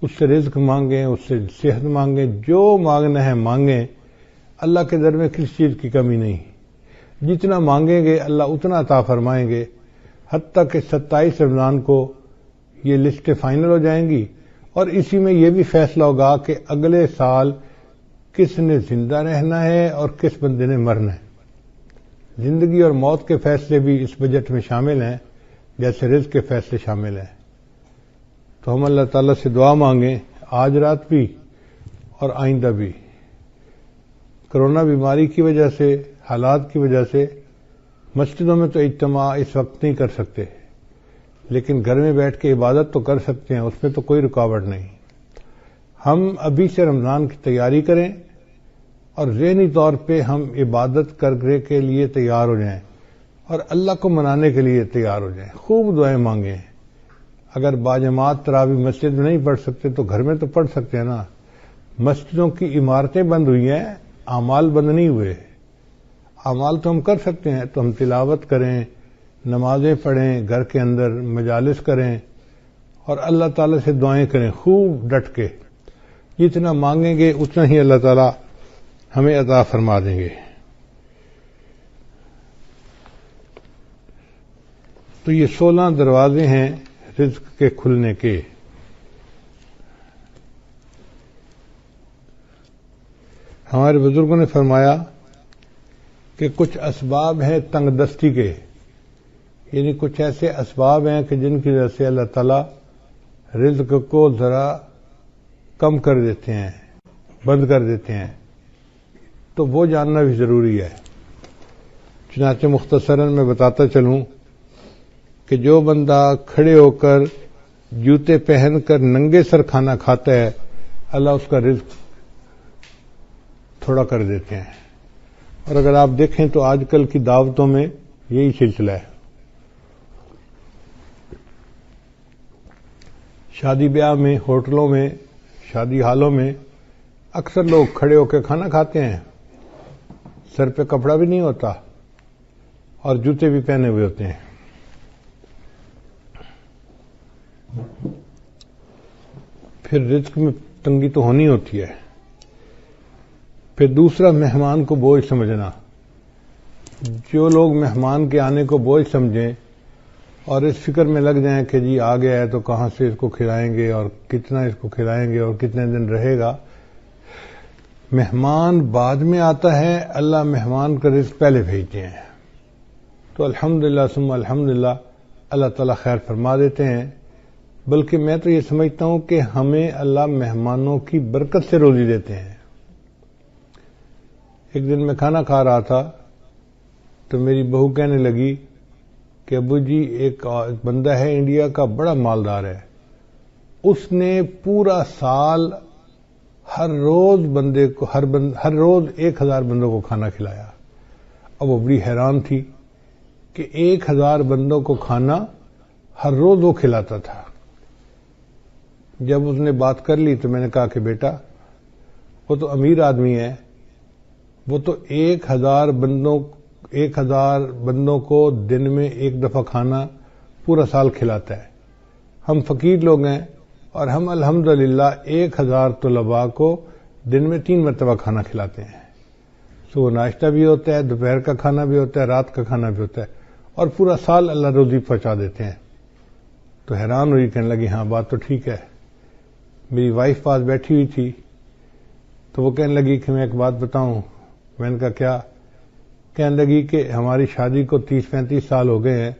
اس سے رزق مانگیں، اس سے صحت مانگیں، جو مانگنا ہے مانگیں۔ اللہ کے در میں کسی چیز کی کمی نہیں، جتنا مانگیں گے اللہ اتنا عطا فرمائیں گے، حتیٰ کہ 27 رمضان کو یہ لسٹ فائنل ہو جائیں گی اور اسی میں یہ بھی فیصلہ ہوگا کہ اگلے سال کس نے زندہ رہنا ہے اور کس بندے نے مرنا ہے۔ زندگی اور موت کے فیصلے بھی اس بجٹ میں شامل ہیں، جیسے رزق کے فیصلے شامل ہیں۔ تو ہم اللہ تعالیٰ سے دعا مانگیں آج رات بھی اور آئندہ بھی۔ کرونا بیماری کی وجہ سے، حالات کی وجہ سے مسجدوں میں تو اجتماع اس وقت نہیں کر سکتے، لیکن گھر میں بیٹھ کے عبادت تو کر سکتے ہیں، اس میں تو کوئی رکاوٹ نہیں۔ ہم ابھی سے رمضان کی تیاری کریں اور ذہنی طور پہ ہم عبادت کرنے کے لیے تیار ہو جائیں اور اللہ کو منانے کے لیے تیار ہو جائیں، خوب دعائیں مانگیں۔ اگر باجماعت تراویح مسجد میں نہیں پڑھ سکتے تو گھر میں تو پڑھ سکتے ہیں نا۔ مسجدوں کی عمارتیں بند ہوئی ہیں، اعمال بند نہیں ہوئے. اعمال تو ہم کر سکتے ہیں، تو ہم تلاوت کریں، نمازیں پڑھیں، گھر کے اندر مجالس کریں اور اللہ تعالیٰ سے دعائیں کریں خوب ڈٹ کے. جتنا مانگیں گے اتنا ہی اللہ تعالیٰ ہمیں عطا فرما دیں گے. تو یہ 16 دروازے ہیں رزق کے کھلنے کے. ہمارے بزرگوں نے فرمایا کہ کچھ اسباب ہیں تنگ دستی کے، یعنی کچھ ایسے اسباب ہیں کہ جن کی وجہ سے اللہ تعالیٰ رزق کو ذرا کم کر دیتے ہیں، بند کر دیتے ہیں، تو وہ جاننا بھی ضروری ہے. چنانچہ مختصراً میں بتاتا چلوں کہ جو بندہ کھڑے ہو کر جوتے پہن کر ننگے سر کھانا کھاتا ہے، اللہ اس کا رزق تھوڑا کر دیتے ہیں. اور اگر آپ دیکھیں تو آج کل کی دعوتوں میں یہی سلسلہ ہے. شادی بیاہ میں، ہوٹلوں میں، شادی ہالوں میں اکثر لوگ کھڑے ہو کے کھانا کھاتے ہیں، سر پہ کپڑا بھی نہیں ہوتا اور جوتے بھی پہنے ہوئے ہوتے ہیں. پھر رزق میں تنگی تو ہونی ہوتی ہے. پھر دوسرا، مہمان کو بوجھ سمجھنا. جو لوگ مہمان کے آنے کو بوجھ سمجھیں اور اس فکر میں لگ جائیں کہ جی آ گیا ہے تو کہاں سے اس کو کھلائیں گے اور کتنا اس کو کھلائیں گے اور کتنے دن رہے گا. مہمان بعد میں آتا ہے، اللہ مہمان کا رزق پہلے بھیجتے ہیں. تو الحمدللہ ثم الحمدللہ اللہ تعالیٰ خیر فرما دیتے ہیں. بلکہ میں تو یہ سمجھتا ہوں کہ ہمیں اللہ مہمانوں کی برکت سے روزی دیتے ہیں. ایک دن میں کھانا کھا رہا تھا تو میری بہو کہنے لگی کہ ابو جی ایک بندہ ہے انڈیا کا، بڑا مالدار ہے، اس نے پورا سال ہر روز بندے کو ہر روز 1000 بندوں کو کھانا کھلایا. اب وہ بڑی حیران تھی کہ 1000 بندوں کو کھانا ہر روز وہ کھلاتا تھا. جب اس نے بات کر لی تو میں نے کہا کہ بیٹا وہ تو امیر آدمی ہے، وہ تو 1000 بندوں کو دن میں ایک دفعہ کھانا پورا سال کھلاتا ہے. ہم فقیر لوگ ہیں اور ہم الحمدللہ 1000 طلباء کو دن میں 3 مرتبہ کھانا کھلاتے ہیں. صبح ناشتہ بھی ہوتا ہے، دوپہر کا کھانا بھی ہوتا ہے، رات کا کھانا بھی ہوتا ہے، اور پورا سال اللہ روزی پہنچا دیتے ہیں. تو حیران ہوئی، کہنے لگی ہاں بات تو ٹھیک ہے. میری وائف پاس بیٹھی ہوئی تھی تو وہ کہنے لگی کہ میں ایک بات بتاؤں. میں نے کہا کیا؟ کہنے لگی کہ ہماری شادی کو 30-35 سال ہو گئے ہیں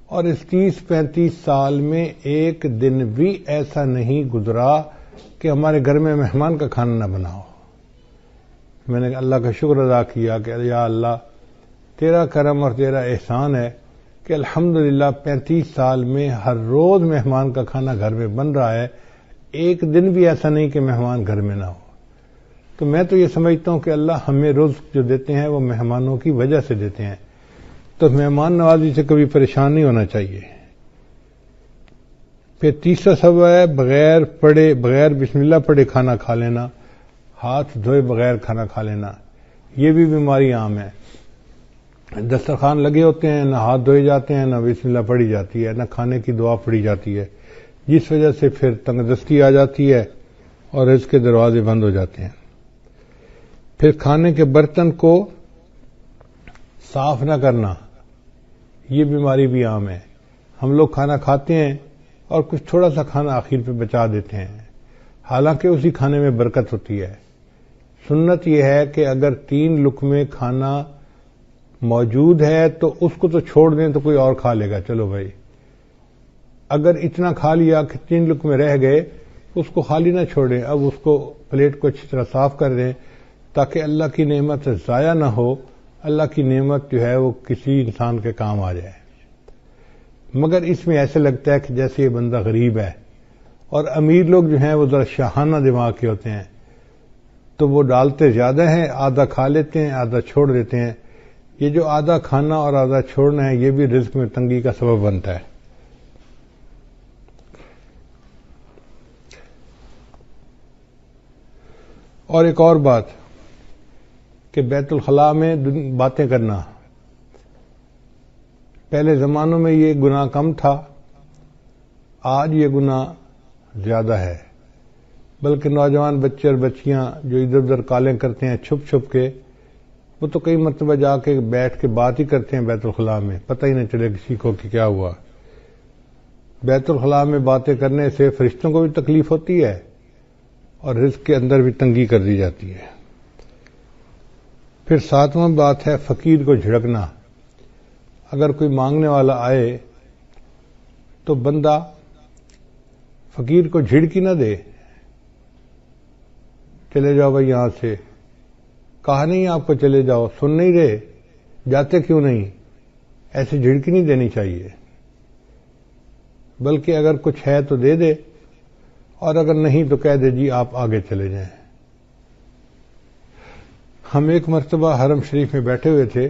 اور اس 30-35 سال میں ایک دن بھی ایسا نہیں گزرا کہ ہمارے گھر میں مہمان کا کھانا نہ بنا ہو. میں نے اللہ کا شکر ادا کیا کہ یا اللہ تیرا کرم اور تیرا احسان ہے کہ الحمدللہ 35 سال میں ہر روز مہمان کا کھانا گھر میں بن رہا ہے، ایک دن بھی ایسا نہیں کہ مہمان گھر میں نہ ہو. تو میں تو یہ سمجھتا ہوں کہ اللہ ہمیں رزق جو دیتے ہیں وہ مہمانوں کی وجہ سے دیتے ہیں. تو مہمان نوازی سے کبھی پریشان نہیں ہونا چاہیے. پھر تیسرا سبب ہے بغیر بسم اللہ پڑھے کھانا کھا لینا، ہاتھ دھوئے بغیر کھانا کھا لینا. یہ بھی بیماری عام ہے. دسترخوان لگے ہوتے ہیں، نہ ہاتھ دھوئے جاتے ہیں، نہ بسم اللہ پڑھی جاتی ہے، نہ کھانے کی دعا پڑھی جاتی ہے، جس وجہ سے پھر تنگ دستی آ جاتی ہے اور رزق کے دروازے بند ہو جاتے ہیں. پھر کھانے کے برتن کو صاف نہ کرنا، یہ بیماری بھی عام ہے. ہم لوگ کھانا کھاتے ہیں اور کچھ تھوڑا سا کھانا آخر پہ بچا دیتے ہیں، حالانکہ اسی کھانے میں برکت ہوتی ہے. سنت یہ ہے کہ اگر 3 لقمے کھانا موجود ہے تو اس کو تو چھوڑ دیں تو کوئی اور کھا لے گا، چلو بھائی. اگر اتنا کھا لیا کہ 3 لقمے رہ گئے، اس کو خالی نہ چھوڑیں. اب اس کو پلیٹ کو اچھی طرح صاف کر دیں تاکہ اللہ کی نعمت ضائع نہ ہو، اللہ کی نعمت جو ہے وہ کسی انسان کے کام آ جائے. مگر اس میں ایسے لگتا ہے کہ جیسے یہ بندہ غریب ہے، اور امیر لوگ جو ہیں وہ ذرا شاہانہ دماغ کے ہوتے ہیں تو وہ ڈالتے زیادہ ہیں، آدھا کھا لیتے ہیں، آدھا چھوڑ دیتے ہیں. یہ جو آدھا کھانا اور آدھا چھوڑنا ہے یہ بھی رزق میں تنگی کا سبب بنتا ہے. اور ایک اور بات کہ بیت الخلاء میں باتیں کرنا، پہلے زمانوں میں یہ گناہ کم تھا، آج یہ گناہ زیادہ ہے، بلکہ نوجوان بچے اور بچیاں جو ادھر ادھر کالیں کرتے ہیں چھپ چھپ کے، وہ تو کئی مرتبہ جا کے بیٹھ کے بات ہی کرتے ہیں بیت الخلاء میں، پتہ ہی نہ چلے کسی کو کہ کیا ہوا۔ بیت الخلاء میں باتیں کرنے سے فرشتوں کو بھی تکلیف ہوتی ہے اور رزق کے اندر بھی تنگی کر دی جاتی ہے۔ پھر 7واں بات ہے فقیر کو جھڑکنا۔ اگر کوئی مانگنے والا آئے تو بندہ فقیر کو جھڑکی نہ دے، چلے جاؤ بھائی یہاں سے، کہا نہیں آپ کو چلے جاؤ، سن نہیں رہے، جاتے کیوں نہیں، ایسے جھڑکی نہیں دینی چاہیے، بلکہ اگر کچھ ہے تو دے دے، اور اگر نہیں تو کہہ دے جی آپ آگے چلے جائیں۔ ہم ایک مرتبہ حرم شریف میں بیٹھے ہوئے تھے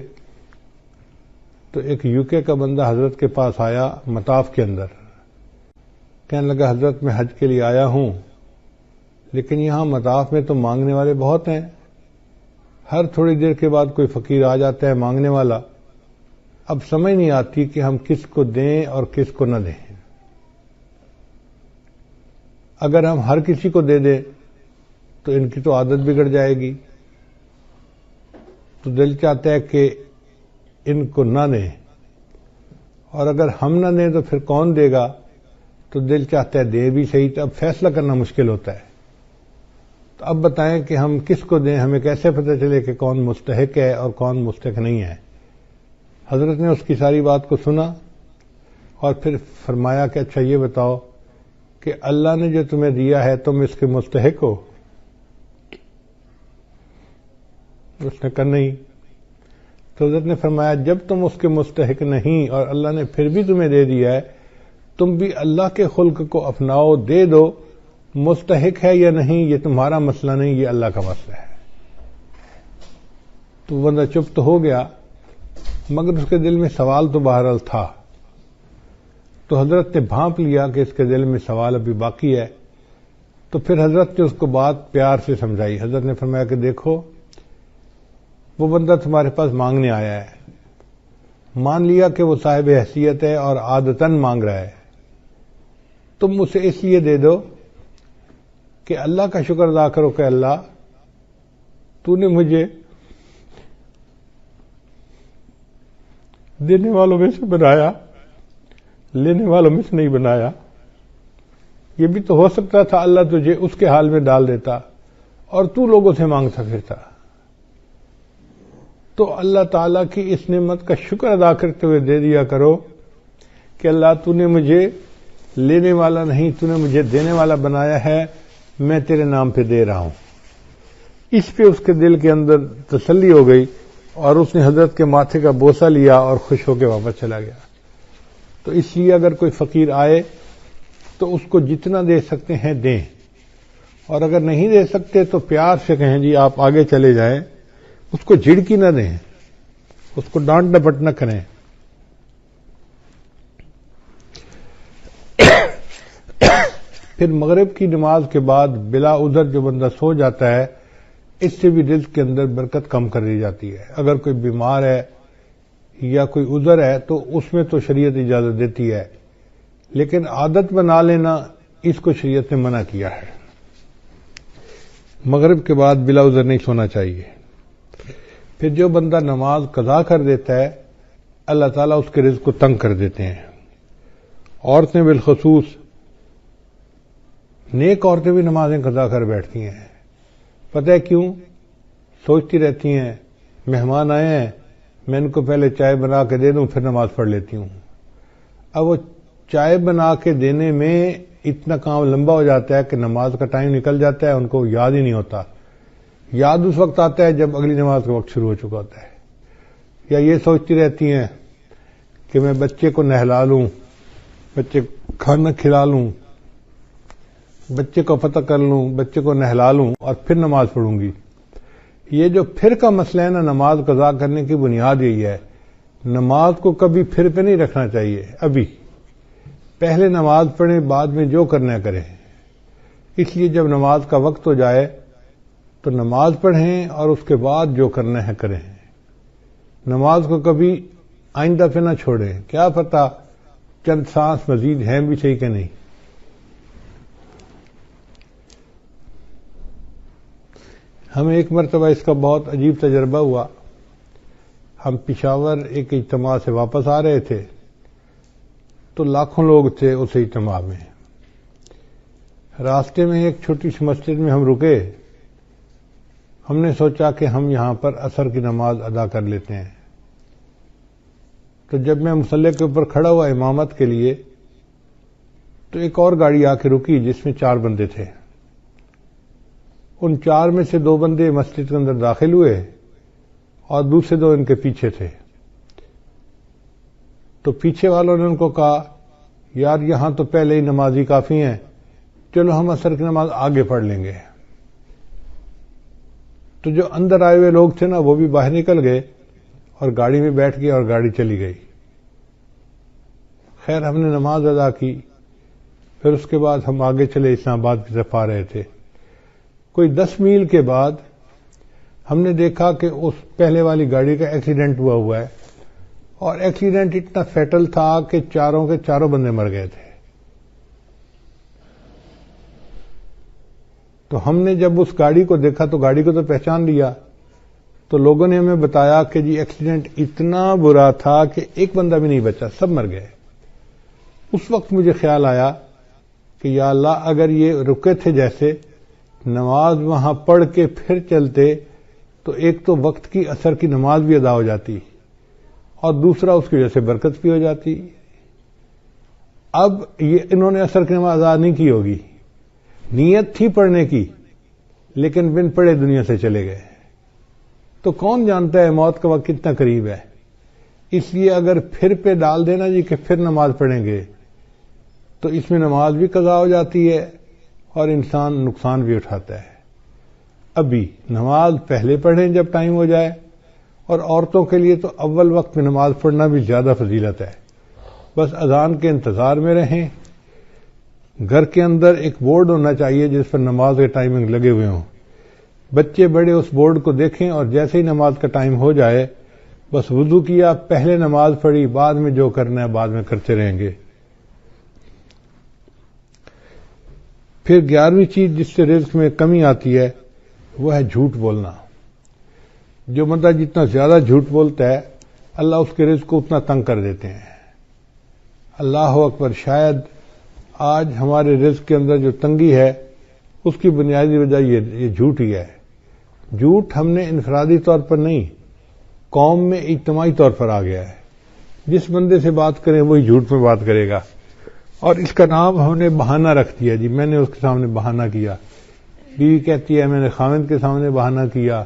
تو ایک یو کے کا بندہ حضرت کے پاس آیا مطاف کے اندر، کہنے لگا حضرت میں حج کے لیے آیا ہوں، لیکن یہاں مطاف میں تو مانگنے والے بہت ہیں، ہر تھوڑی دیر کے بعد کوئی فقیر آ جاتا ہے مانگنے والا، اب سمجھ نہیں آتی کہ ہم کس کو دیں اور کس کو نہ دیں۔ اگر ہم ہر کسی کو دے دیں تو ان کی تو عادت بگڑ جائے گی، تو دل چاہتا ہے کہ ان کو نہ دیں، اور اگر ہم نہ دیں تو پھر کون دے گا، تو دل چاہتا ہے دے بھی صحیح، تو اب فیصلہ کرنا مشکل ہوتا ہے۔ تو اب بتائیں کہ ہم کس کو دیں، ہمیں کیسے پتہ چلے کہ کون مستحق ہے اور کون مستحق نہیں ہے؟ حضرت نے اس کی ساری بات کو سنا اور پھر فرمایا کہ اچھا یہ بتاؤ کہ اللہ نے جو تمہیں دیا ہے تم اس کے مستحق ہو؟ اس نے کہا نہیں۔ تو حضرت نے فرمایا جب تم اس کے مستحق نہیں اور اللہ نے پھر بھی تمہیں دے دیا ہے، تم بھی اللہ کے خلق کو اپناؤ، دے دو، مستحق ہے یا نہیں یہ تمہارا مسئلہ نہیں، یہ اللہ کا مسئلہ ہے۔ تو بندہ چپ تو ہو گیا، مگر اس کے دل میں سوال تو بہرحال تھا، تو حضرت نے بھانپ لیا کہ اس کے دل میں سوال ابھی باقی ہے، تو پھر حضرت نے اس کو بات پیار سے سمجھائی۔ حضرت نے فرمایا کہ دیکھو وہ بندہ تمہارے پاس مانگنے آیا ہے، مان لیا کہ وہ صاحب حیثیت ہے اور عادتاً مانگ رہا ہے، تم اسے اس لیے دے دو کہ اللہ کا شکر ادا کرو کہ اللہ تو نے مجھے دینے والوں میں سے بنایا، لینے والوں میں سے نہیں بنایا۔ یہ بھی تو ہو سکتا تھا اللہ تجھے اس کے حال میں ڈال دیتا اور تو لوگوں سے مانگتا پھرتا۔ تو اللہ تعالیٰ کی اس نعمت کا شکر ادا کرتے ہوئے دے دیا کرو کہ اللہ تو نے مجھے لینے والا نہیں، تو نے مجھے دینے والا بنایا ہے، میں تیرے نام پہ دے رہا ہوں۔ اس پہ اس کے دل کے اندر تسلی ہو گئی اور اس نے حضرت کے ماتھے کا بوسہ لیا اور خوش ہو کے واپس چلا گیا۔ تو اس لیے اگر کوئی فقیر آئے تو اس کو جتنا دے سکتے ہیں دیں، اور اگر نہیں دے سکتے تو پیار سے کہیں جی آپ آگے چلے جائیں، اس کو جھڑکی نہ دیں، اس کو ڈانٹ ڈپٹ نہ کریں۔ پھر مغرب کی نماز کے بعد بلا عذر جو بندہ سو جاتا ہے، اس سے بھی رزق کے اندر برکت کم کر دی جاتی ہے۔ اگر کوئی بیمار ہے یا کوئی عذر ہے تو اس میں تو شریعت اجازت دیتی ہے، لیکن عادت بنا لینا اس کو شریعت نے منع کیا ہے۔ مغرب کے بعد بلا عذر نہیں سونا چاہیے۔ پھر جو بندہ نماز قضا کر دیتا ہے اللہ تعالیٰ اس کے رزق کو تنگ کر دیتے ہیں۔ عورتیں بالخصوص، نیک عورتیں بھی نمازیں قضا کر بیٹھتی ہیں، پتہ ہے کیوں؟ سوچتی رہتی ہیں مہمان آئے ہیں، میں ان کو پہلے چائے بنا کے دے دوں پھر نماز پڑھ لیتی ہوں۔ اب وہ چائے بنا کے دینے میں اتنا کام لمبا ہو جاتا ہے کہ نماز کا ٹائم نکل جاتا ہے، ان کو یاد ہی نہیں ہوتا۔ یاد اس وقت آتا ہے جب اگلی نماز کا وقت شروع ہو چکا ہوتا ہے۔ یا یہ سوچتی رہتی ہیں کہ میں بچے کو نہلا لوں، بچے کو کھانا کھلا لوں، بچے کو پتہ کر لوں، بچے کو نہلا لوں اور پھر نماز پڑھوں گی۔ یہ جو پھر کا مسئلہ ہے نا، نماز قضا کرنے کی بنیاد یہی ہے۔ نماز کو کبھی پھر پہ نہیں رکھنا چاہیے، ابھی پہلے نماز پڑھیں، بعد میں جو کرنا کریں۔ اس لیے جب نماز کا وقت ہو جائے تو نماز پڑھیں اور اس کے بعد جو کرنا ہے کریں. نماز کو کبھی آئندہ پہ نہ چھوڑیں. کیا پتہ چند سانس مزید ہیں بھی صحیح کہ نہیں. ہمیں ایک مرتبہ اس کا بہت عجیب تجربہ ہوا. ہم پشاور ایک اجتماع سے واپس آ رہے تھے تو لاکھوں لوگ تھے اس اجتماع میں. راستے میں ایک چھوٹی سی مسجد میں ہم رکے. ہم نے سوچا کہ ہم یہاں پر عصر کی نماز ادا کر لیتے ہیں. تو جب میں مصلی کے اوپر کھڑا ہوا امامت کے لیے تو ایک اور گاڑی آ کے رکی جس میں 4 بندے تھے. ان 4 میں سے 2 بندے مسجد کے اندر داخل ہوئے اور دوسرے 2 ان کے پیچھے تھے. تو پیچھے والوں نے ان کو کہا یار یہاں تو پہلے ہی نمازی کافی ہیں، چلو ہم عصر کی نماز آگے پڑھ لیں گے. تو جو اندر آئے ہوئے لوگ تھے نا وہ بھی باہر نکل گئے اور گاڑی میں بیٹھ گئے اور گاڑی چلی گئی. خیر ہم نے نماز ادا کی. پھر اس کے بعد ہم آگے چلے اسلام آباد کی طرف آ رہے تھے. کوئی 10 میل کے بعد ہم نے دیکھا کہ اس پہلے والی گاڑی کا ایکسیڈنٹ ہوا ہے اور ایکسیڈنٹ اتنا فیٹل تھا کہ چاروں کے چاروں بندے مر گئے تھے. تو ہم نے جب اس گاڑی کو دیکھا تو گاڑی کو تو پہچان لیا. تو لوگوں نے ہمیں بتایا کہ جی ایکسیڈنٹ اتنا برا تھا کہ ایک بندہ بھی نہیں بچا، سب مر گئے. اس وقت مجھے خیال آیا کہ یا اللہ اگر یہ رکے تھے جیسے نماز وہاں پڑھ کے پھر چلتے تو ایک تو وقت کی عصر کی نماز بھی ادا ہو جاتی اور دوسرا اس کی وجہ سے برکت بھی ہو جاتی. اب یہ انہوں نے عصر کی نماز ادا نہیں کی ہوگی، نیت تھی پڑھنے کی لیکن بن پڑھے دنیا سے چلے گئے. تو کون جانتا ہے موت کا وقت کتنا قریب ہے. اس لیے اگر پھر پہ ڈال دینا جی کہ پھر نماز پڑھیں گے تو اس میں نماز بھی قضا ہو جاتی ہے اور انسان نقصان بھی اٹھاتا ہے. ابھی نماز پہلے پڑھیں جب ٹائم ہو جائے. اور عورتوں کے لیے تو اول وقت میں نماز پڑھنا بھی زیادہ فضیلت ہے. بس اذان کے انتظار میں رہیں. گھر کے اندر ایک بورڈ ہونا چاہیے جس پر نماز کے ٹائمنگ لگے ہوئے ہوں. بچے بڑے اس بورڈ کو دیکھیں اور جیسے ہی نماز کا ٹائم ہو جائے بس وضو کیا، پہلے نماز پڑھی، بعد میں جو کرنا ہے بعد میں کرتے رہیں گے. پھر 11ویں چیز جس سے رزق میں کمی آتی ہے وہ ہے جھوٹ بولنا. جو بندہ جتنا زیادہ جھوٹ بولتا ہے اللہ اس کے رزق کو اتنا تنگ کر دیتے ہیں. اللہ اکبر. شاید آج ہمارے رزق کے اندر جو تنگی ہے اس کی بنیادی وجہ یہ جھوٹ ہی ہے. جھوٹ ہم نے انفرادی طور پر نہیں، قوم میں اجتماعی طور پر آ گیا ہے. جس بندے سے بات کریں وہی جھوٹ میں بات کرے گا اور اس کا نام ہم نے بہانہ رکھ دیا. جی میں نے اس کے سامنے بہانہ کیا. بیوی کہتی ہے میں نے خاوند کے سامنے بہانہ کیا.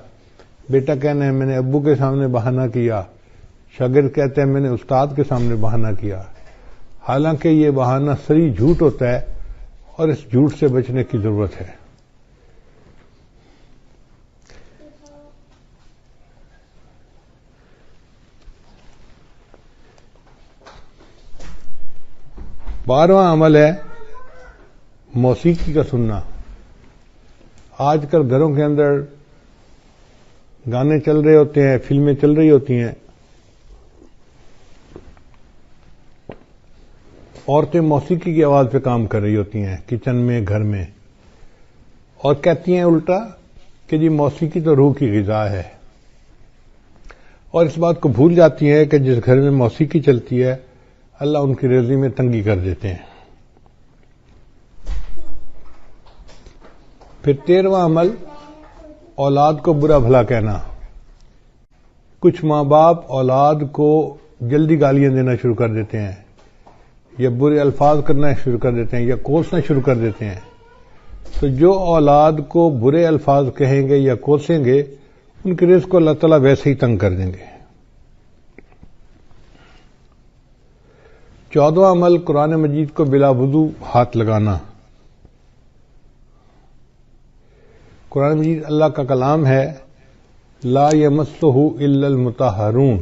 بیٹا کہنا ہے میں نے ابو کے سامنے بہانہ کیا. شاگرد کہتے ہیں میں نے استاد کے سامنے بہانہ کیا. حالانکہ یہ بہانہ صریح جھوٹ ہوتا ہے اور اس جھوٹ سے بچنے کی ضرورت ہے. بارہواں عمل ہے موسیقی کا سننا. آج کل گھروں کے اندر گانے چل رہے ہوتے ہیں، فلمیں چل رہی ہوتی ہیں. عورتیں موسیقی کی آواز پہ کام کر رہی ہوتی ہیں کچن میں، گھر میں، اور کہتی ہیں الٹا کہ جی موسیقی تو روح کی غذا ہے. اور اس بات کو بھول جاتی ہیں کہ جس گھر میں موسیقی چلتی ہے اللہ ان کی رزق میں تنگی کر دیتے ہیں. پھر 13واں عمل اولاد کو برا بھلا کہنا. کچھ ماں باپ اولاد کو جلدی گالیاں دینا شروع کر دیتے ہیں یا برے الفاظ کرنا شروع کر دیتے ہیں یا کوسنا شروع کر دیتے ہیں. تو جو اولاد کو برے الفاظ کہیں گے یا کوسیں گے ان کے رزق کو اللہ تعالیٰ ویسے ہی تنگ کر دیں گے. 14واں عمل قرآن مجید کو بلا وضو ہاتھ لگانا. قرآن مجید اللہ کا کلام ہے، لا یمسہ الا المطہرون.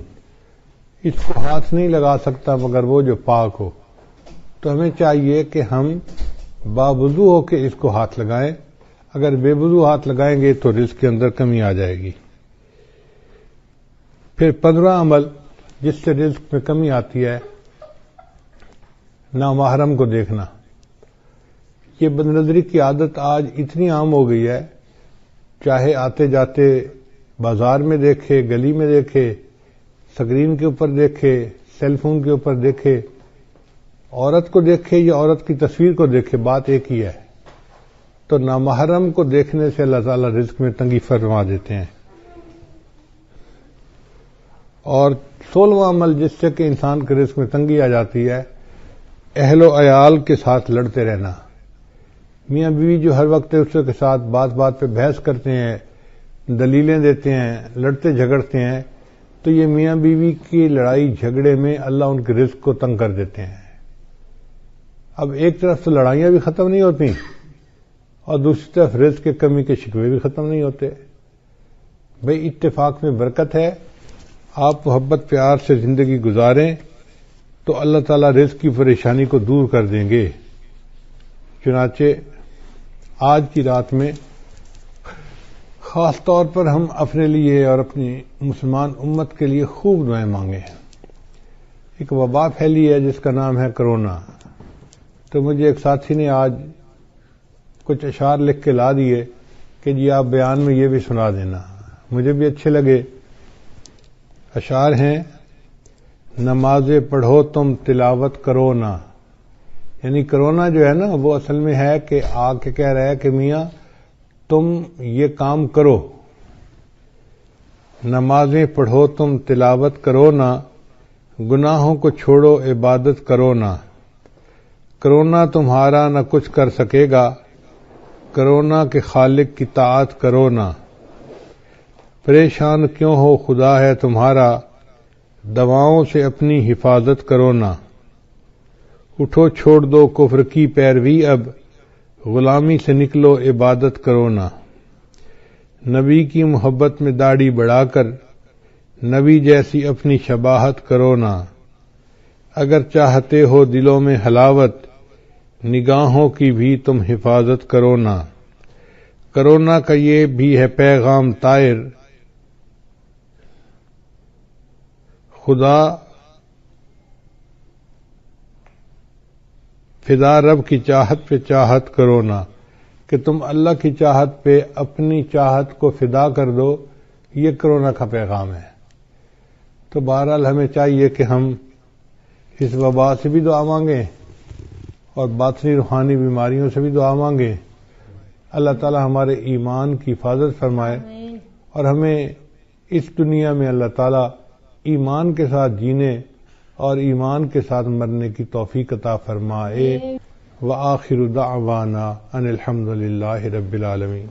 اس کو ہاتھ نہیں لگا سکتا مگر وہ جو پاک ہو. تو ہمیں چاہیے کہ ہم باوضو ہو کے اس کو ہاتھ لگائیں. اگر بے وضو ہاتھ لگائیں گے تو رزق کے اندر کمی آ جائے گی۔ پھر 15 عمل جس سے رزق میں کمی آتی ہے، نامحرم کو دیکھنا۔ یہ بد نظری کی عادت آج اتنی عام ہو گئی ہے، چاہے آتے جاتے بازار میں دیکھے، گلی میں دیکھے، سکرین کے اوپر دیکھے، سیل فون کے اوپر دیکھے، عورت کو دیکھے یا عورت کی تصویر کو دیکھے، بات ایک ہی ہے۔ تو نامحرم کو دیکھنے سے اللہ تعالیٰ رزق میں تنگی فرما دیتے ہیں۔ اور 16واں عمل جس سے کہ انسان کے رزق میں تنگی آ جاتی ہے، اہل و عیال کے ساتھ لڑتے رہنا۔ میاں بیوی جو ہر وقت دوسرے کے ساتھ بات بات پہ بحث کرتے ہیں، دلیلیں دیتے ہیں، لڑتے جھگڑتے ہیں، تو یہ میاں بیوی کی لڑائی جھگڑے میں اللہ ان کے رزق کو تنگ کر دیتے ہیں۔ اب ایک طرف تو لڑائیاں بھی ختم نہیں ہوتی اور دوسری طرف رزق کے کمی کے شکوے بھی ختم نہیں ہوتے۔ بھئی اتفاق میں برکت ہے، آپ محبت پیار سے زندگی گزاریں تو اللہ تعالیٰ رزق کی پریشانی کو دور کر دیں گے۔ چنانچہ آج کی رات میں خاص طور پر ہم اپنے لیے اور اپنی مسلمان امت کے لیے خوب دعائیں مانگیں۔ ایک وبا پھیلی ہے جس کا نام ہے کرونا، تو مجھے ایک ساتھی نے آج کچھ اشعار لکھ کے لا دیے کہ جی آپ بیان میں یہ بھی سنا دینا، مجھے بھی اچھے لگے۔ اشعار ہیں، نمازیں پڑھو تم تلاوت کرو نہ، یعنی کرونا جو ہے نا وہ اصل میں ہے کہ آ کے کہہ رہا ہے کہ میاں تم یہ کام کرو، نمازیں پڑھو تم تلاوت کرو نہ، گناہوں کو چھوڑو عبادت کرو نہ، کرونا تمہارا نہ کچھ کر سکے گا، کرونا کے خالق کی طاعت کرو نہ، پریشان کیوں ہو خدا ہے تمہارا، دواؤں سے اپنی حفاظت کرو نہ، اٹھو چھوڑ دو کفر کی پیروی اب، غلامی سے نکلو عبادت کرو نہ، نبی کی محبت میں داڑھی بڑھا کر، نبی جیسی اپنی شباہت کرو نہ، اگر چاہتے ہو دلوں میں حلاوت، نگاہوں کی بھی تم حفاظت کرو نہ، کرونا کا یہ بھی ہے پیغام طائر، خدا فدا رب کی چاہت پہ چاہت کرو نہ، کہ تم اللہ کی چاہت پہ اپنی چاہت کو فدا کر دو، یہ کرونا کا پیغام ہے۔ تو بہرحال ہمیں چاہیے کہ ہم اس وبا سے بھی دعا مانگیں اور باطنی روحانی بیماریوں سے بھی دعا مانگیں۔ اللہ تعالی ہمارے ایمان کی حفاظت فرمائے اور ہمیں اس دنیا میں اللہ تعالی ایمان کے ساتھ جینے اور ایمان کے ساتھ مرنے کی توفیق عطا فرمائے۔ وآخر دعوانا ان الحمد للہ رب العالمین۔